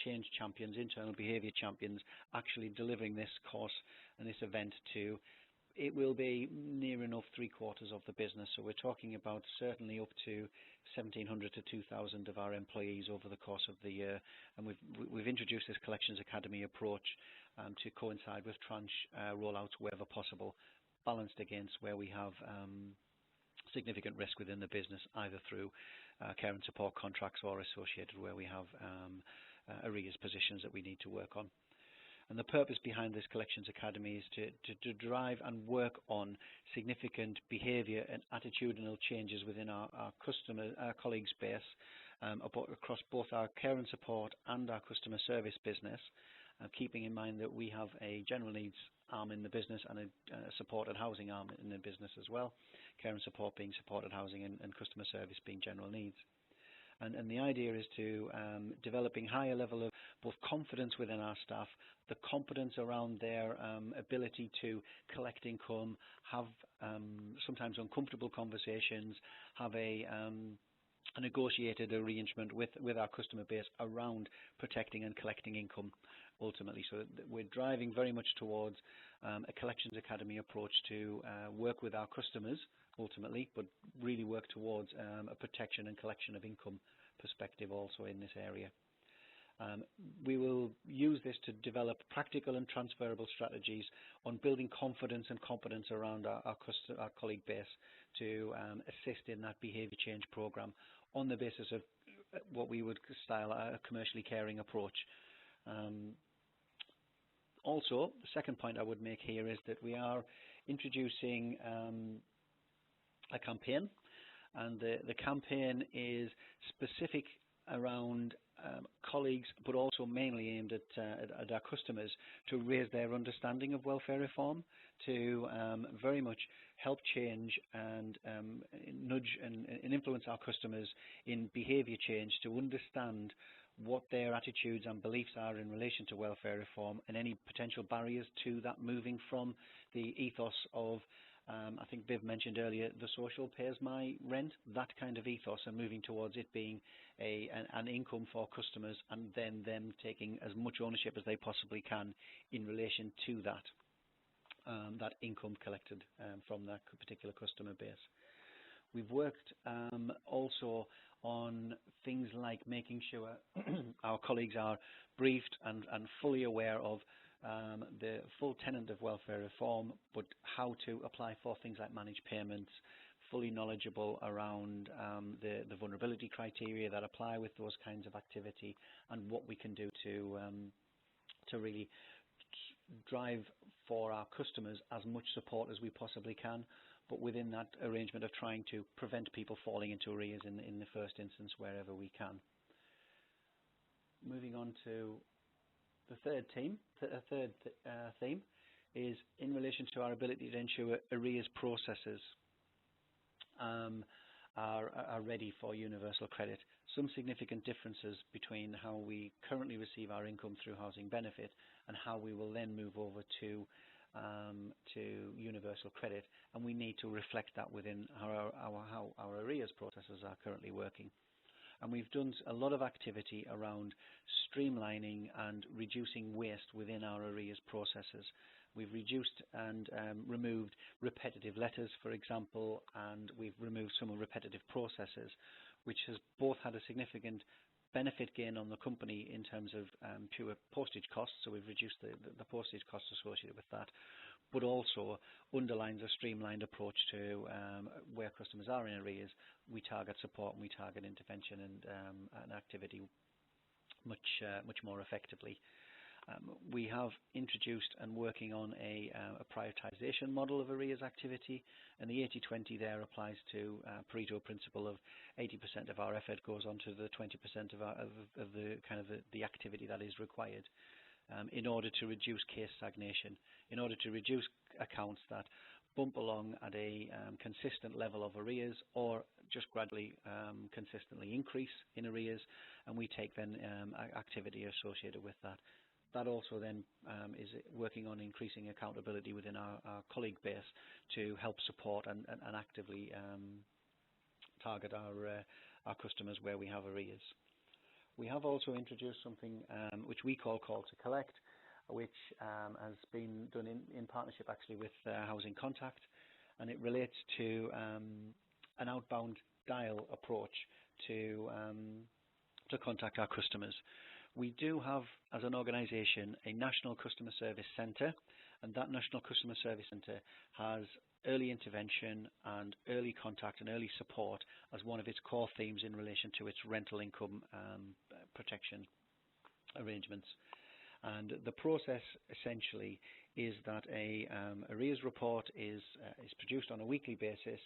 change champions, internal behaviour champions, actually delivering this course and this event to, it will be near enough 3/4 of the business. So we're talking about certainly up to 1,700 to 2,000 of our employees over the course of the year. And we've introduced this Collections Academy approach to coincide with tranche rollouts wherever possible, balanced against where we have significant risk within the business, either through care and support contracts or associated where we have arrears positions that we need to work on. And the purpose behind this Collections Academy is to drive and work on significant behaviour and attitudinal changes within our colleagues base across both our care and support and our customer service business, keeping in mind that we have a general needs arm in the business and a supported housing arm in the business as well, care and support being supported housing and customer service being general needs. And the idea is to developing higher level of both confidence within our staff, the competence around their ability to collect income, have sometimes uncomfortable conversations, have a negotiated arrangement with our customer base around protecting and collecting income ultimately. So we're driving very much towards a collections academy approach to work with our customers ultimately, but really work towards a protection and collection of income perspective also in this area. We will use this to develop practical and transferable strategies on building confidence and competence around our colleague base to assist in that behaviour change programme on the basis of what we would style a commercially caring approach. Also, the second point I would make here is that we are introducing a campaign, and the campaign is specific around colleagues, but also mainly aimed at our customers to raise their understanding of welfare reform, to very much help change and nudge and influence our customers in behaviour change to understand what their attitudes and beliefs are in relation to welfare reform and any potential barriers to that moving from the ethos of I think Viv mentioned earlier, the social pays my rent, that kind of ethos, and moving towards it being an income for customers and then them taking as much ownership as they possibly can in relation to that income collected from that particular customer base. We've worked also on things like making sure our colleagues are briefed and fully aware of the full tenet of welfare reform, but how to apply for things like managed payments, fully knowledgeable around the vulnerability criteria that apply with those kinds of activity, and what we can do to really drive for our customers as much support as we possibly can, but within that arrangement of trying to prevent people falling into arrears in the first instance wherever we can. Moving on to the third theme is in relation to our ability to ensure arrears processes are ready for universal credit. Some significant differences between how we currently receive our income through housing benefit and how we will then move over to universal credit, and we need to reflect that within how our arrears processes are currently working. And we've done a lot of activity around streamlining and reducing waste within our arrears processes. We've reduced and removed repetitive letters, for example, and we've removed some repetitive processes, which has both had a significant benefit gain on the company in terms of pure postage costs, so we've reduced the postage costs associated with that, but also underlines a streamlined approach to where customers are in arrears. We target support and we target intervention and activity much more effectively. We have introduced and working on a prioritisation model of arrears activity, and the 80-20 there applies to Pareto principle of 80% of our effort goes on to the 20% of the activity that is required in order to reduce case stagnation, in order to reduce accounts that bump along at a consistent level of arrears or just gradually consistently increase in arrears, and we take then activity associated with that. That also then is working on increasing accountability within our colleague base to help support and actively target our customers where we have arrears. We have also introduced something which we call to collect, which has been done in partnership actually with Housing Contact, and it relates to an outbound dial approach to contact our customers. We do have, as an organisation, a National Customer Service Centre, and that National Customer Service Centre has early intervention and early contact and early support as one of its core themes in relation to its rental income protection arrangements. And the process essentially is that a arrears report is produced on a weekly basis,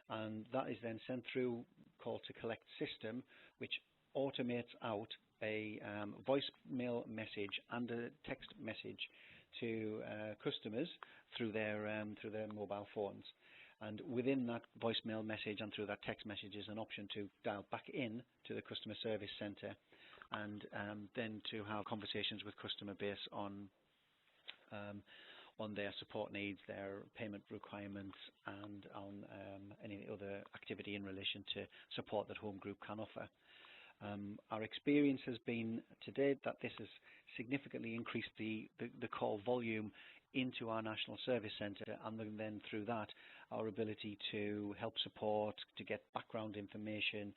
and that is then sent through call to collect system, which automates out a voicemail message and a text message to customers through their mobile phones. And within that voicemail message and through that text message is an option to dial back in to the customer service centre and then to have conversations with customer base on their support needs, their payment requirements, and on any other activity in relation to support that Home Group can offer. Our experience has been to date that this has significantly increased the call volume into our National Service Centre, and then through that our ability to help support, to get background information,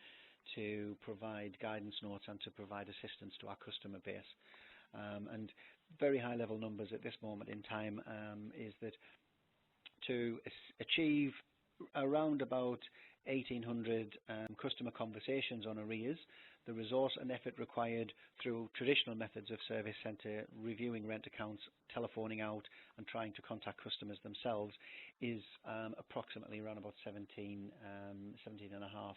to provide guidance notes and to provide assistance to our customer base. And very high level numbers at this moment in time is that to achieve around about 1,800 customer conversations on arrears, the resource and effort required through traditional methods of service centre, reviewing rent accounts, telephoning out and trying to contact customers themselves is approximately around about 17 and a half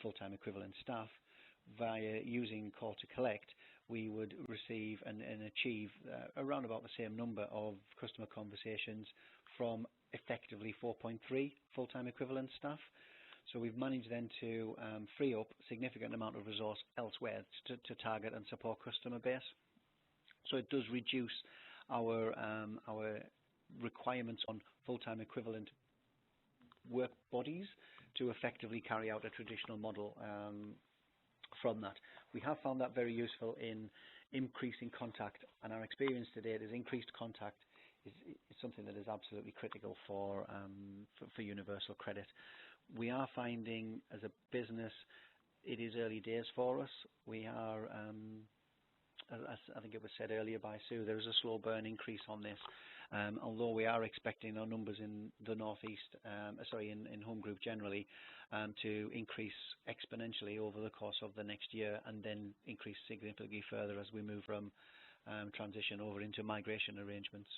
full-time equivalent staff. Via using call to collect, we would receive and achieve around about the same number of customer conversations from effectively 4.3 full-time equivalent staff. So we've managed then to free up a significant amount of resource elsewhere to target and support customer base. So it does reduce our requirements on full-time equivalent work bodies to effectively carry out a traditional model from that. We have found that very useful in increasing contact, and our experience to date is increased contact is something that is absolutely critical for universal credit. We are finding as a business it is early days for us. We are, as I think it was said earlier by Sue, there is a slow burn increase on this. Although we are expecting our numbers in the northeast, in Home Group generally, to increase exponentially over the course of the next year, and then increase significantly further as we move from transition over into migration arrangements.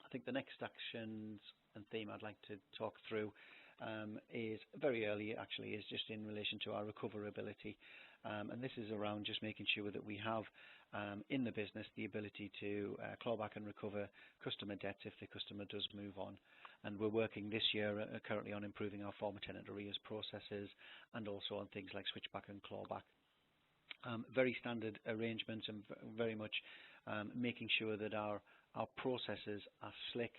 I think the next actions and theme I'd like to talk through is very early, actually, is just in relation to our recoverability. And this is around just making sure that we have in the business the ability to claw back and recover customer debts if the customer does move on. And we're working this year currently on improving our former tenant arrears processes and also on things like switchback and clawback. Very standard arrangements and very much making sure that our processes are slick,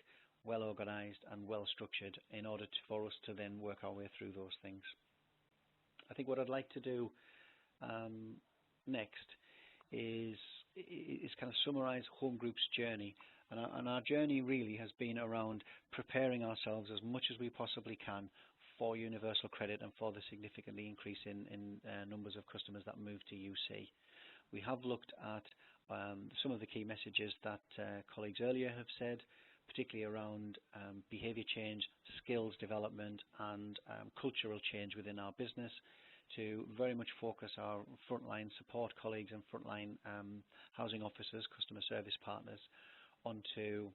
well organised and well structured in order for us to then work our way through those things. I think what I'd like to do next is kind of summarise Home Group's journey, and our journey really has been around preparing ourselves as much as we possibly can for universal credit and for the significantly increase in numbers of customers that move to UC. We have looked at some of the key messages that colleagues earlier have said, particularly around behaviour change, skills development and cultural change within our business, to very much focus our frontline support colleagues and frontline housing officers, customer service partners, onto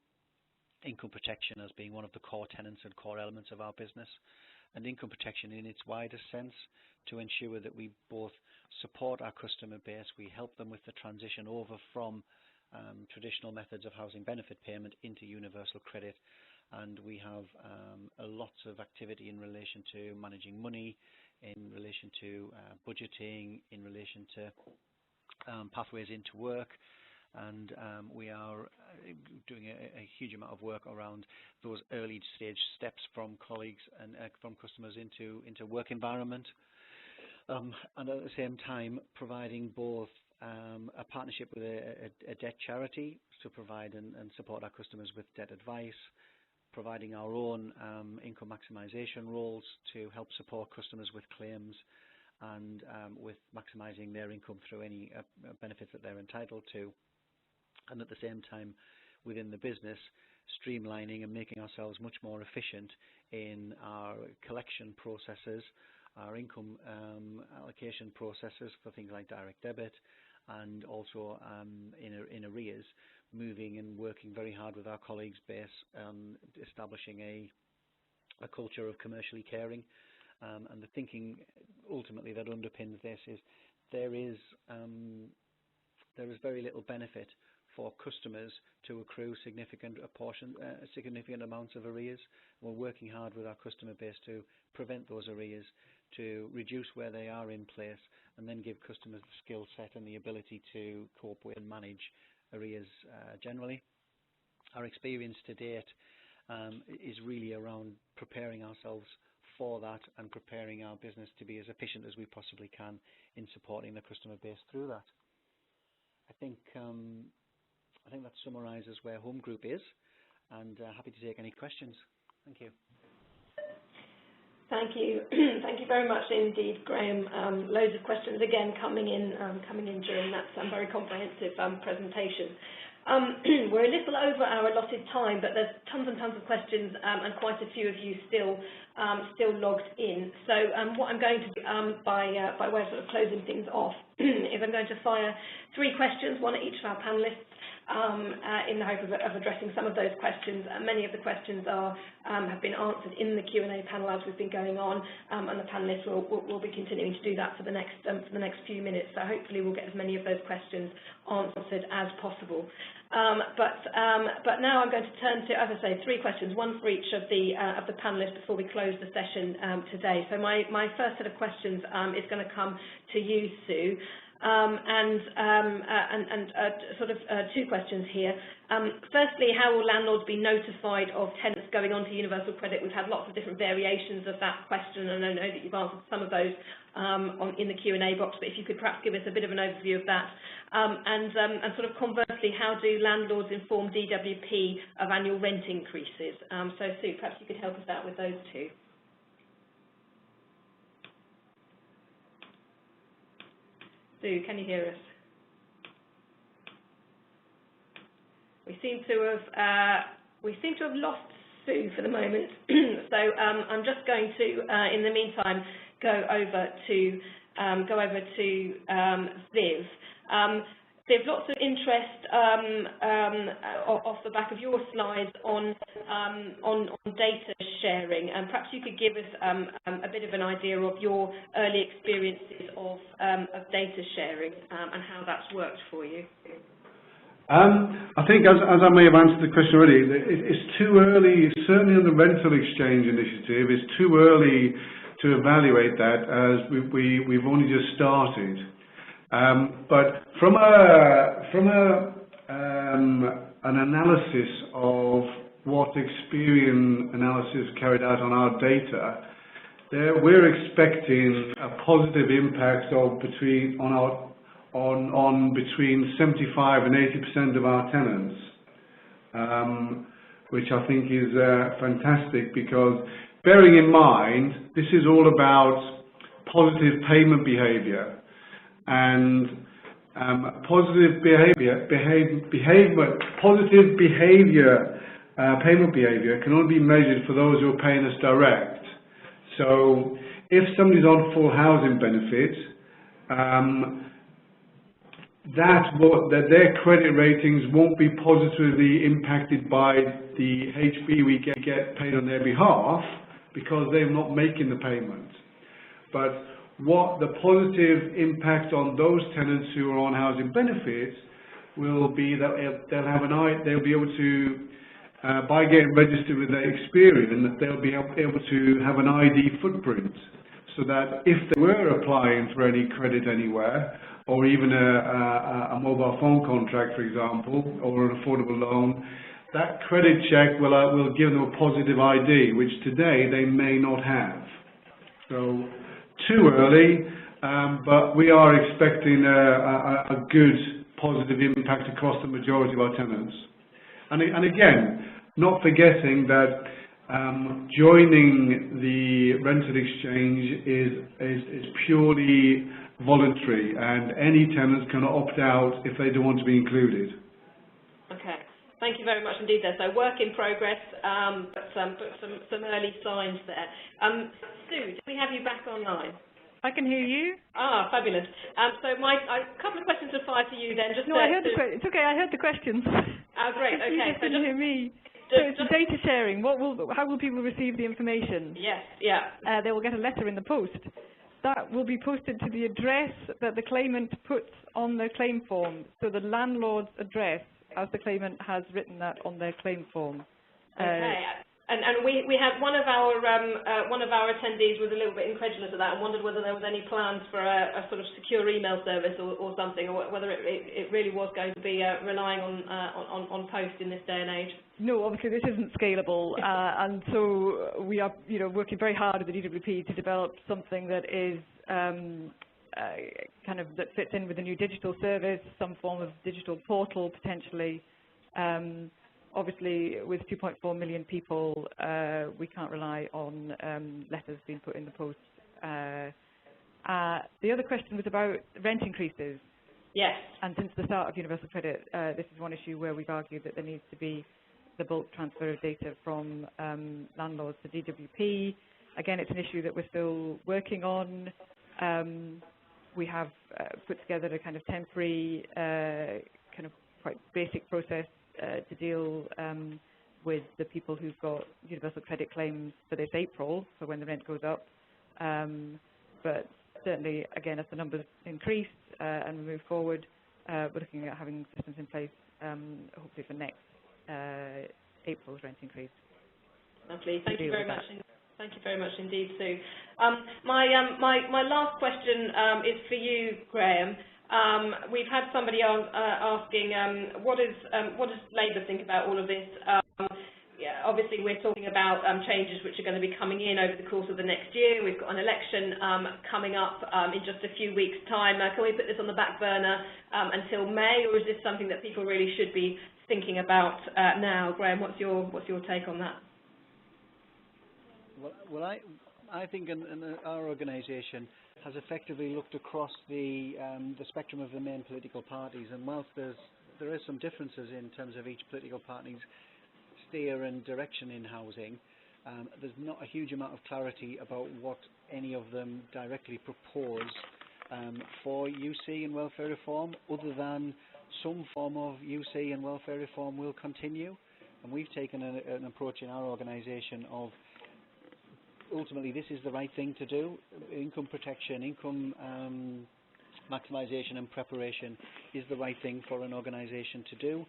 income protection as being one of the core tenets and core elements of our business, and income protection in its widest sense, to ensure that we both support our customer base, we help them with the transition over from traditional methods of housing benefit payment into universal credit, and we have lots of activity in relation to managing money, in relation to budgeting, in relation to pathways into work, and we are doing a huge amount of work around those early stage steps from colleagues and from customers into work environment, and at the same time providing both a partnership with a debt charity to provide and support our customers with debt advice, providing our own income maximisation roles to help support customers with claims and with maximising their income through any benefits that they're entitled to, and at the same time within the business streamlining and making ourselves much more efficient in our collection processes, our income allocation processes for things like direct debit, and also in arrears, moving and working very hard with our colleagues base, establishing a culture of commercially caring, and the thinking ultimately that underpins this is there is very little benefit for customers to accrue significant amounts of arrears. We're working hard with our customer base to prevent those arrears, to reduce where they are in place, and then give customers the skill set and the ability to cope with and manage arrears generally. Our experience to date is really around preparing ourselves for that and preparing our business to be as efficient as we possibly can in supporting the customer base through that. I think that summarises where Home Group is, and happy to take any questions. Thank you. Thank you. Thank you very much indeed, Graham. Loads of questions again coming in during that very comprehensive presentation. We're a little over our allotted time, but there's tons and tons of questions, and quite a few of you still logged in. So what I'm going to do, by way of sort of closing things off, is I'm going to fire 3 questions, one at each of our panellists, in the hope of addressing some of those questions. Many of the questions have been answered in the Q&A panel as we've been going on, and the panellists will be continuing to do that for the next few minutes. So hopefully we'll get as many of those questions answered as possible. But now I'm going to turn to, as I say, 3 questions, one for each of the panellists before we close the session today. So my first set of questions is going to come to you, Sue. Sort of 2 questions here. Firstly, how will landlords be notified of tenants going on to universal credit? We've had lots of different variations of that question, and I know that you've answered some of those in the Q&A box, but if you could perhaps give us a bit of an overview of that. And sort of conversely, how do landlords inform DWP of annual rent increases? So Sue, perhaps you could help us out with those 2. Sue, can you hear us? We seem to have lost Sue for the moment. So I'm just going to, in the meantime, go over to Viv. Viv, lots of interest off the back of your slides on data sharing, and perhaps you could give us a bit of an idea of your early experiences of data sharing and how that's worked for you. I think, as I may have answered the question already, it's too early, certainly on the rental exchange initiative, it's too early to evaluate that, as we've only just started. But from an analysis of what Experian analysis carried out on our data, we're expecting a positive impact of between 75 and 80% of our tenants, which I think is fantastic, because bearing in mind this is all about positive payment behaviour. And positive payment behaviour can only be measured for those who are paying us direct. So if somebody's on full housing benefit, that their credit ratings won't be positively impacted by the HB we get paid on their behalf, because they're not making the payment. But what the positive impact on those tenants who are on housing benefits will be that they'll be able to, by getting registered with their Experian, they'll be able to have an ID footprint, so that if they were applying for any credit anywhere, or even a mobile phone contract, for example, or an affordable loan, that credit check will give them a positive ID, which today they may not have. So too early, but we are expecting a good positive impact across the majority of our tenants. And again, not forgetting that joining the rental exchange is purely voluntary, and any tenants can opt out if they don't want to be included. Okay, thank you very much indeed there. So work in progress, but some early signs there. Sue, do we have you back online? I can hear you. Ah, fabulous. So a couple of questions to fire to you then. I heard the questions. It's okay, I heard the questions. Oh, great, okay. You just didn't hear me. So it's data sharing. How will people receive the information? Yes, yeah. They will get a letter in the post. That will be posted to the address that the claimant puts on their claim form. So the landlord's address, as the claimant has written that on their claim form. Okay. And we had one of our attendees was a little bit incredulous of that and wondered whether there was any plans for a sort of secure email service or something, or whether it really was going to be relying on post in this day and age. No, obviously this isn't scalable, and so we are, working very hard at the DWP to develop something that is kind of that fits in with the new digital service, some form of digital portal potentially. Obviously, with 2.4 million people, we can't rely on letters being put in the post. The other question was about rent increases. Yes. And since the start of Universal Credit, this is one issue where we've argued that there needs to be the bulk transfer of data from landlords to DWP. Again, it's an issue that we're still working on. We have put together a kind of temporary, kind of quite basic process to deal with the people who've got universal credit claims for this April, for when the rent goes up. But certainly, again, as the numbers increase and we move forward, we're looking at having systems in place, hopefully for next April's rent increase. Lovely. Thank you very much. Thank you very much indeed, Sue. My last question is for you, Graham. We've had somebody asking, what does Labour think about all of this? Yeah, obviously, we're talking about changes which are going to be coming in over the course of the next year. We've got an election coming up in just a few weeks' time. Can we put this on the back burner until May, or is this something that people really should be thinking about now? Graham, what's your take on that? Well, I think our organisation has effectively looked across the spectrum of the main political parties, and whilst there is some differences in terms of each political party's steer and direction in housing, there's not a huge amount of clarity about what any of them directly propose for UC and welfare reform, other than some form of UC and welfare reform will continue. And we've taken an approach in our organisation of ultimately this is the right thing to do. Income protection, income maximisation and preparation is the right thing for an organisation to do,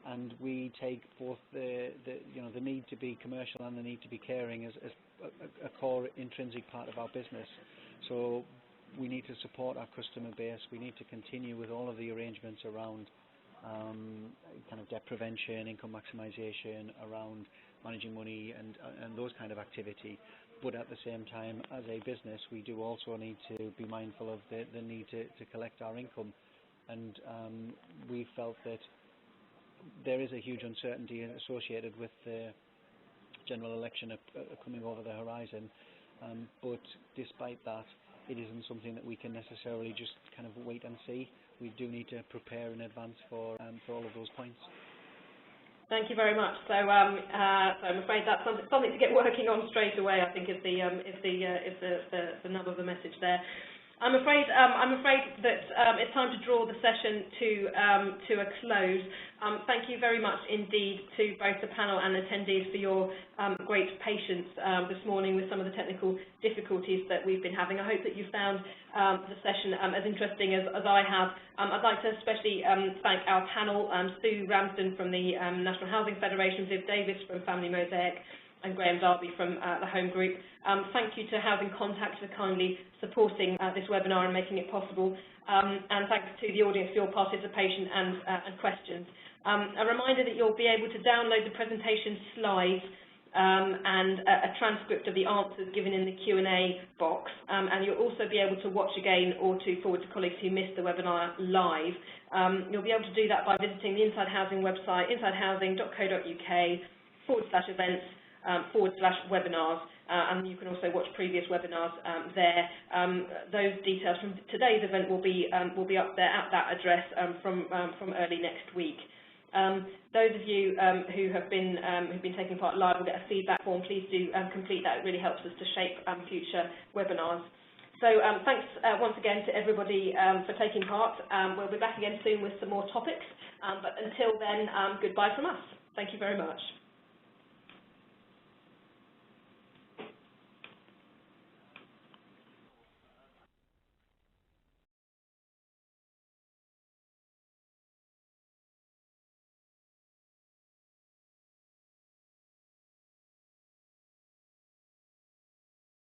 and we take both the need to be commercial and the need to be caring as a core intrinsic part of our business. So we need to support our customer base. We need to continue with all of the arrangements around kind of debt prevention, income maximisation, around managing money and those kind of activity. But at the same time, as a business, we do also need to be mindful of the need to collect our income. And we felt that there is a huge uncertainty associated with the general election coming over the horizon. But despite that, it isn't something that we can necessarily just kind of wait and see. We do need to prepare in advance for all of those points. Thank you very much. So, so I'm afraid that's something to get working on straight away, I think, is the nub of the message there. I'm afraid that it's time to draw the session to a close. Thank you very much indeed to both the panel and attendees for your great patience this morning with some of the technical difficulties that we've been having. I hope that you found the session as interesting as I have. I'd like to especially thank our panel, Sue Ramsden from the National Housing Federation, Viv Davis from Family Mosaic, and Graham Darby from the Home Group. Thank you to Housing Contact for kindly supporting this webinar and making it possible. And thanks to the audience for your participation and questions. A reminder that you'll be able to download the presentation slides and a transcript of the answers given in the Q&A box. And you'll also be able to watch again or to forward to colleagues who missed the webinar live. You'll be able to do that by visiting the Inside Housing website, insidehousing.co.uk/events. /webinars, and you can also watch previous webinars there. Those details from today's event will be up there at that address from early next week. Those of you who've been taking part live will get a feedback form. Please do complete that. It really helps us to shape future webinars. So thanks once again to everybody for taking part. We'll be back again soon with some more topics. But until then, goodbye from us. Thank you very much.